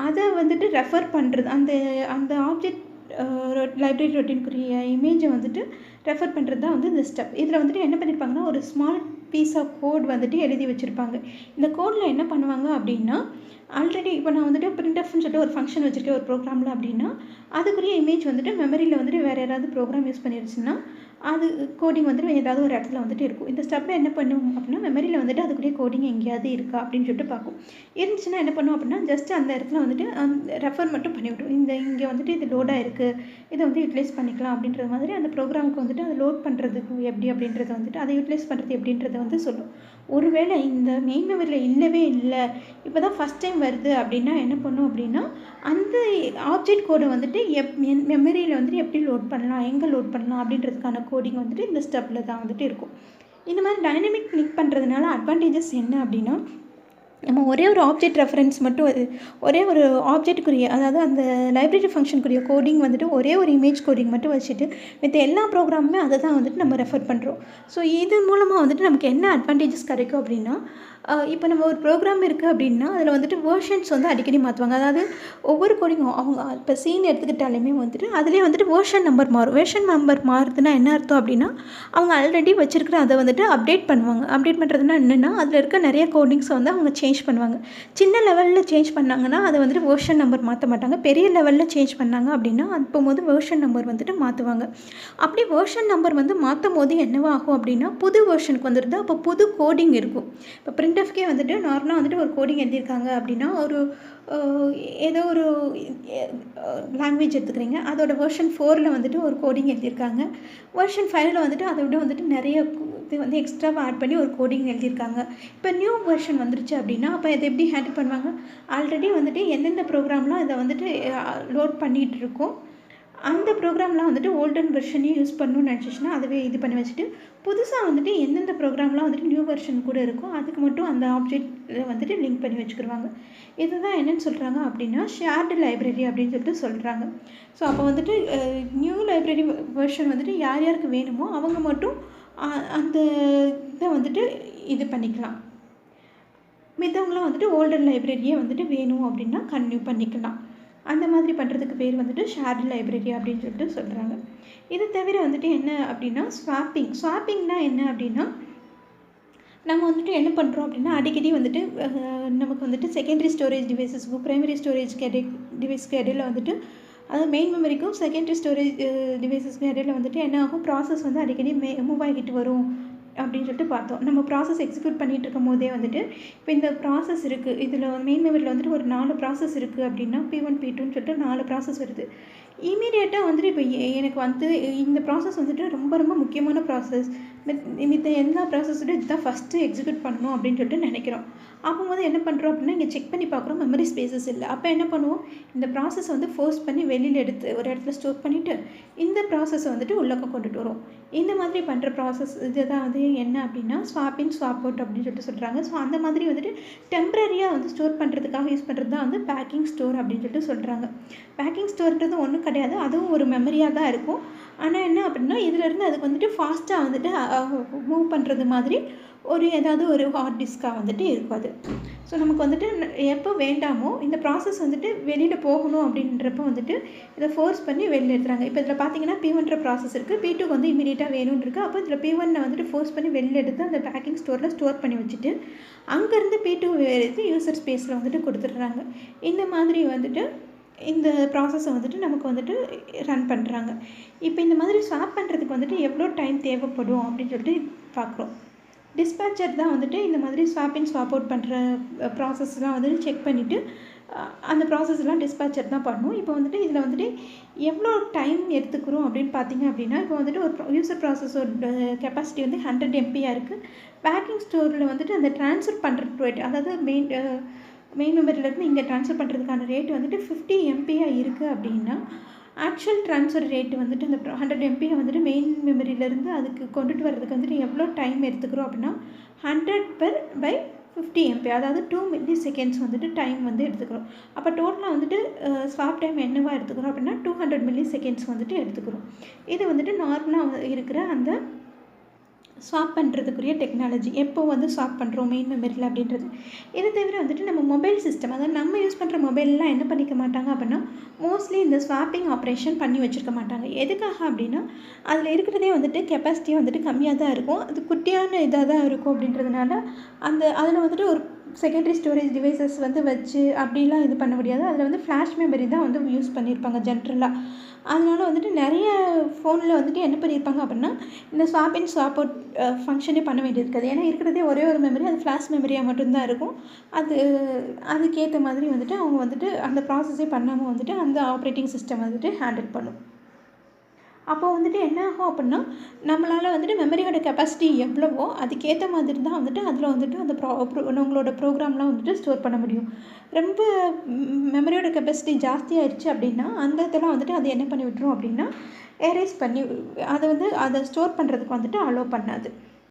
Speaker 1: அதை வந்துட்டு ரெஃபர் பண்ணுறது, அந்த ஆப்ஜெக்ட் லைப்ரரி ரொட்டீனுக்குரிய இமேஜை வந்துட்டு ரெஃபர் பண்ணுறது தான் வந்து இந்த ஸ்டெப். இதில் வந்துட்டு என்ன பண்ணியிருப்பாங்கன்னா, ஒரு ஸ்மால் பீஸ் ஆஃப் கோட் வந்துட்டு எழுதி வச்சுருப்பாங்க. இந்த கோடில் என்ன பண்ணுவாங்க அப்படின்னா, ஆல்ரெடி இப்போ நான் வந்துட்டு printfன்னு சொல்லிட்டு ஒரு ஃபங்க்ஷன் வச்சுருக்கேன் ஒரு ப்ரோக்ராமில் அப்படின்னா, அதுக்குரிய இமேஜ் வந்துட்டு மெமரியில் வந்துட்டு வேறு யாராவது ப்ரோக்ராம் யூஸ் பண்ணிருச்சுன்னா அது கோடிங் வந்துட்டு ஏதாவது ஒரு இடத்துல வந்துட்டு இருக்கும். இந்த ஸ்டெப்பை என்ன பண்ணும் அப்படின்னா, மெமரியில் வந்துட்டு அதுக்குரிய கோடிங் எங்கேயாவது இருக்கா அப்படின்னு சொல்லிட்டு பார்க்கும். இருந்துச்சுன்னா என்ன பண்ணும் அப்படின்னா, ஜஸ்ட் அந்த இடத்துல வந்துட்டு ரெஃபர் மட்டும் பண்ணிவிடும். இங்கே வந்துட்டு இது லோடாக இருக்குது, இதை வந்து யூட்டிலைஸ் பண்ணிக்கலாம் அப்படின்றது மாதிரி அந்த ப்ரோக்ராமுக்கு வந்துட்டு அதை லோட் பண்ணுறதுக்கு எப்படி அப்படின்றத வந்துட்டு அதை யூட்டிலைஸ் பண்ணுறது எப்படின்றத வந்து சொல்லும். ஒருவேளை இந்த மெயின் மெமரியில் இல்லவே இல்லை, இப்போ தான் ஃபஸ்ட் டைம் வருது அப்படின்னா என்ன பண்ணும் அப்படின்னா, அந்த ஆப்ஜெக்ட் கோடை வந்துட்டு மெமரியில் வந்துட்டு எப்படி லோட் பண்ணலாம், எங்கே லோட் பண்ணலாம் அப்படின்றதுக்கான கோடிங் வந்துட்டு இந்த ஸ்டெப்பில் தான் வந்துட்டு இருக்கும். இந்த மாதிரி டைனமிக் கிளிக் பண்ணுறதுனால அட்வான்டேஜஸ் என்ன அப்படின்னா, நம்ம ஒரே ஒரு ஆப்ஜெக்ட் ரெஃபரன்ஸ் மட்டும் ஒரே ஒரு ஆப்ஜெக்ட்டுக்குரிய, அதாவது அந்த லைப்ரரி ஃபங்க்ஷனுக்குரிய கோடிங் வந்துட்டு ஒரே ஒரு இமேஜ் கோடிங் மட்டும் வச்சுட்டு மற்ற எல்லா ப்ரோக்ராமுமே அதை தான் வந்துட்டு நம்ம ரெஃபர் பண்ணுறோம். ஸோ இது மூலமாக வந்துட்டு நமக்கு என்ன அட்வான்டேஜஸ் கிடைக்கும் அப்படின்னா, இப்போ நம்ம ஒரு ப்ரோக்ராம் இருக்குது அப்படின்னா அதில் வந்துட்டு வேர்ஷன்ஸ் வந்து அடிக்கடி மாற்றுவாங்க. அதாவது ஒவ்வொரு கோடிங்கும் அவங்க இப்போ சீன் எடுத்துக்கிட்டாலுமே வந்துட்டு அதிலே வந்துட்டு வேர்ஷன் நம்பர் மாறுதுன்னா என்ன அர்த்தம் அப்படின்னா, அவங்க ஆல்ரெடி வச்சுருக்கிற அதை வந்துட்டு அப்டேட் பண்ணுவாங்க. அப்டேட் பண்ணுறதுனா என்னென்னா, அதில் இருக்க நிறைய கோடிங்ஸை வந்து அவங்க சேஞ்ச் பண்ணுவாங்க. சின்ன லெவலில் சேஞ்ச் பண்ணாங்கன்னா அதை வந்துட்டு வெர்ஷன் நம்பர் மாற்ற மாட்டாங்க. பெரிய லெவலில் சேஞ்ச் பண்ணாங்க அப்படின்னா அப்போது வெர்ஷன் நம்பர் வந்துட்டு மாற்றுவாங்க. அப்படி வெர்ஷன் நம்பர் வந்து மாற்றும் போது என்னவாகும் அப்படின்னா புது வெர்ஷனுக்கு வந்துடுது. அப்போ புது கோடிங் இருக்கும். இப்போ பிரிண்டஃப்கே வந்துட்டு நார்மலாக வந்துட்டு ஒரு கோடிங் எழுதியிருக்காங்க அப்படின்னா ஒரு ஏதோ ஒரு லாங்குவேஜ் எடுத்துக்கிறீங்க, அதோட வெர்ஷன் 4ல் வந்துட்டு ஒரு கோடிங் எழுதியிருக்காங்க. வெர்ஷன் 5ல் வந்துட்டு அதை விட வந்துட்டு நிறைய இது வந்து எக்ஸ்ட்ராவாக ஆட் பண்ணி ஒரு கோடிங் எழுதியிருக்காங்க. இப்போ நியூ வெர்ஷன் வந்துருச்சு அப்படின்னா அப்போ இதை எப்படி ஹேண்டில் பண்ணுவாங்க? ஆல்ரெடி வந்துட்டு எந்தெந்த ப்ரோக்ராம்லாம் இதை வந்துட்டு லோட் பண்ணிகிட்டு இருக்கோம், அந்த ப்ரோக்ராம்லாம் வந்துட்டு ஓல்டன் வெர்ஷனையும் யூஸ் பண்ணணும்னு நினச்சிச்சுன்னா அதுவே இது பண்ணி வச்சுட்டு புதுசாக வந்துட்டு எந்தெந்த ப்ரோக்ராம்லாம் வந்துட்டு நியூ வெர்ஷன் கூட இருக்கோ அதுக்கு மட்டும் அந்த ஆப்ஜெக்ட் வந்துட்டு லிங்க் பண்ணி வச்சுக்கிடுவாங்க. இதுதான் என்னென்னு சொல்கிறாங்க அப்படின்னா ஷேர்டு லைப்ரரி அப்படின்னு சொல்லிட்டு சொல்கிறாங்க. ஸோ அப்போ வந்துட்டு நியூ லைப்ரரி வெர்ஷன் வந்துட்டு யார் யாருக்கு வேணுமோ அவங்க மட்டும் அந்த இதை வந்துட்டு இது பண்ணிக்கலாம். மித்தவங்களாம் வந்துட்டு ஓல்டன் லைப்ரரியே வந்துட்டு வேணும் அப்படின்னா கன்டினியூ பண்ணிக்கலாம். அந்த மாதிரி பண்ணுறதுக்கு பேர் வந்துட்டு ஷேர்டு லைப்ரரி அப்படின்னு சொல்லிட்டு சொல்கிறாங்க. இது தவிர வந்துட்டு என்ன அப்படின்னா ஸ்வாப்பிங்னா என்ன அப்படின்னா நம்ம வந்துட்டு என்ன பண்ணுறோம் அப்படின்னா அடிக்கடி வந்துட்டு நமக்கு வந்துட்டு செகண்டரி ஸ்டோரேஜ் டிவைஸஸ்க்கும் ப்ரைமரி ஸ்டோரேஜ் டிவைஸ்க்கு இடையில வந்துட்டு அதாவது மெயின் மெமரிக்கும் செகண்டரி ஸ்டோரேஜ் டிவைஸஸ்க்கும் இடையில வந்துட்டு என்ன ஆகும், ப்ராசஸ் வந்து அடிக்கடி மூவ் ஆகிட்டு வரும் அப்படின்னு சொல்லிட்டு பார்த்தோம். நம்ம ப்ராசஸ் எக்ஸிக்யூட் பண்ணிகிட்டு இருக்கும் போதே வந்துட்டு இப்போ இந்த ப்ராசஸ் இருக்குது, இதில் மெயின் மெமரியில் வந்துட்டு ஒரு 4 ப்ராசஸ் இருக்குது அப்படின்னா P1 P2ன்னு சொல்லிட்டு 4 ப்ராசஸ் வருது. இமீடியட்டாக வந்துட்டு இப்போ எனக்கு வந்து இந்த ப்ராசஸ் வந்துட்டு ரொம்ப ரொம்ப முக்கியமான ப்ராசஸ், மித்த எல்லா ப்ராசஸோட இதுதான் ஃபஸ்ட்டு எக்ஸிக்யூட் பண்ணணும் அப்படின்னு சொல்லிட்டு நினைக்கிறோம். அப்போது என்ன பண்ணுறோம் அப்படின்னா இங்கே செக் பண்ணி பார்க்குறோம் மெமரி ஸ்பேசஸ் இல்லை. அப்போ என்ன பண்ணுவோம், இந்த ப்ராசஸ் வந்து ஃபோர்ஸ் பண்ணி வெளியில் எடுத்து ஒரு இடத்துல ஸ்டோர் பண்ணிவிட்டு இந்த ப்ராசஸை வந்துட்டு உள்ளக்க கொண்டுட்டு வரும். இந்த மாதிரி பண்ணுற ப்ராசஸ் இதுதான் வந்து என்ன அப்படின்னா ஸ்வாப் இன் ஸ்வாப் அவுட் அப்படின்னு சொல்லிட்டு சொல்கிறாங்க. ஸோ அந்த மாதிரி வந்துட்டு டெம்ப்ரரியாக வந்து ஸ்டோர் பண்ணுறதுக்காக யூஸ் பண்ணுறது தான் வந்து பேக்கிங் ஸ்டோர் அப்படின்னு சொல்லிட்டு சொல்கிறாங்க. பேக்கிங் ஸ்டோர்ன்றது ஒன்றும் கிடையாது, அதுவும் ஒரு மெமரியாக தான் இருக்கும். ஆனால் என்ன அப்படின்னா இதிலேருந்து அதுக்கு வந்துட்டு ஃபாஸ்ட்டாக வந்துட்டு மூவ் பண்ணுறது மாதிரி ஏதாவது ஒரு ஹார்ட் டிஸ்காக வந்துட்டு இருக்கும் அது. ஸோ நமக்கு வந்துட்டு எப்போ வேண்டாமோ இந்த ப்ராசஸ் வந்துட்டு வெளியில் போகணும் அப்படின்றப்போ வந்துட்டு இதை ஃபோர்ஸ் பண்ணி வெளியில் எடுத்துறாங்க. இப்போ இதில் பார்த்தீங்கன்னா P1 ப்ராசஸ் இருக்குது, P2 வந்து இமீடியட்டாக வேணும்னு இருக்குது. அப்போ இதில் P1 வந்துட்டு ஃபோர்ஸ் பண்ணி வெளியில் எடுத்து அந்த பேக்கிங் ஸ்டோரில் ஸ்டோர் பண்ணி வச்சுட்டு அங்கேருந்து P2 எடுத்து யூசர் ஸ்பேஸில் வந்துட்டு கொடுத்துட்றாங்க. இந்த மாதிரி வந்துட்டு இந்த ப்ராசஸை வந்துட்டு நமக்கு வந்துட்டு ரன் பண்ணுறாங்க. இப்போ இந்த மாதிரி ஸ்வாப் பண்ணுறதுக்கு வந்துட்டு எவ்வளோ டைம் தேவைப்படும் அப்படின்னு சொல்லிட்டு பார்க்குறோம். டிஸ்பேச்சர் தான் வந்துட்டு இந்த மாதிரி ஸ்வாப் இன் ஸ்வாப் அவுட் பண்ணுற ப்ராசஸ்லாம் வந்துட்டு செக் பண்ணிவிட்டு அந்த ப்ராசஸ்லாம் டிஸ்பேச்சர் தான் பண்ணணும். இப்போ வந்துட்டு இதில் வந்துட்டு எவ்வளோ டைம் எடுத்துக்கிறோம் அப்படின்னு பார்த்தீங்க அப்படின்னா இப்போ வந்துட்டு ஒரு யூசர் ப்ராசஸோட கெப்பாசிட்டி வந்து 100 MBயாக இருக்குது. பேக்கிங் ஸ்டோரில் வந்துட்டு அந்த ட்ரான்ஸ்ஃபர் பண்ணுற ரேட் அதாவது மெயின் மெமரியிலேருந்து இங்கே ட்ரான்ஸ்ஃபர் பண்ணுறதுக்கான ரேட் வந்துட்டு 50 MBயாக இருக்குது அப்படின்னா ஆக்சுவல் ட்ரான்ஸ்ஃபர் ரேட்டு வந்துட்டு இந்த 100 MBயை வந்துட்டு மெயின் மெமரியிலேருந்து அதுக்கு கொண்டுட்டு வர்றதுக்கு வந்துட்டு எவ்வளோ டைம் எடுத்துக்கிறோம் அப்படின்னா 100/50 MB அதாவது 2 milliseconds வந்துட்டு டைம் வந்து எடுத்துக்கிறோம். அப்போ டோட்டலாக வந்துட்டு ஸ்வாப் டைம் என்னவா எடுத்துக்கிறோம் அப்படின்னா 200 milliseconds வந்துட்டு எடுத்துக்கிறோம். இது வந்துட்டு நார்மலாக இருக்கிற அந்த ஸ்வாப் பண்ணுறதுக்குரிய டெக்னாலஜி. எப்போ வந்து ஸ்வாப் பண்ணுறோம் மெயின் மெமரியில் அப்படின்றது. இதை தவிர வந்துட்டு நம்ம மொபைல் சிஸ்டம் அதாவது நம்ம யூஸ் பண்ணுற மொபைல்லாம் என்ன பண்ணிக்க மாட்டாங்க அப்படின்னா மோஸ்ட்லி இந்த ஸ்வாப்பிங் ஆப்ரேஷன் பண்ணி வச்சுருக்க மாட்டாங்க. எதுக்காக அப்படின்னா அதில் இருக்கிறதே வந்துட்டு கெப்பாசிட்டியாக வந்துட்டு கம்மியாக தான் இருக்கும், அது குட்டியான இதாக தான் இருக்கும். அப்படின்றதுனால அதில் வந்துட்டு ஒரு செகண்டரி ஸ்டோரேஜ் டிவைசஸ் வந்து வச்சு அப்படிலாம் இது பண்ண முடியாது. அதில் வந்து ஃப்ளாஷ் மெமரி தான் வந்து யூஸ் பண்ணியிருப்பாங்க ஜென்ரலாக. அதனால் வந்துட்டு நிறைய ஃபோனில் வந்துட்டு என்ன பண்ணியிருப்பாங்க அப்படின்னா இந்த ஸ்வாப் இன் ஸ்வாப் அவுட் ஃபங்க்ஷனே பண்ண வேண்டியது இருக்காது. ஏன்னா இருக்கிறதே ஒரே ஒரு மெமரி, அது ஃப்ளாஷ் மெமரியாக மட்டும்தான் இருக்கும். அதுக்கேற்ற மாதிரி வந்துட்டு அவங்க வந்துட்டு அந்த ப்ராசஸே பண்ணாமல் வந்துட்டு அந்த ஆப்ரேட்டிங் சிஸ்டம் வந்துட்டு ஹேண்டில் பண்ணும். அப்போ வந்துட்டு என்ன ஆகும் அப்படின்னா நம்மளால் வந்துட்டு மெமரியோட கெப்பாசிட்டி எவ்வளவோ அதுக்கேற்ற மாதிரி தான் வந்துட்டு அதில் வந்துட்டு அந்த உங்களோட ப்ரோக்ராம்லாம் வந்துட்டு ஸ்டோர் பண்ண முடியும். ரொம்ப மெமரியோட கெப்பாசிட்டி ஜாஸ்தியாகிடுச்சு அப்படின்னா அந்த இதெல்லாம் வந்துட்டு அது என்ன பண்ணி விட்டுரும் அப்படின்னா எரேஸ் பண்ணி அதை ஸ்டோர் பண்ணுறதுக்கு வந்துட்டு அலோவ் பண்ணாது.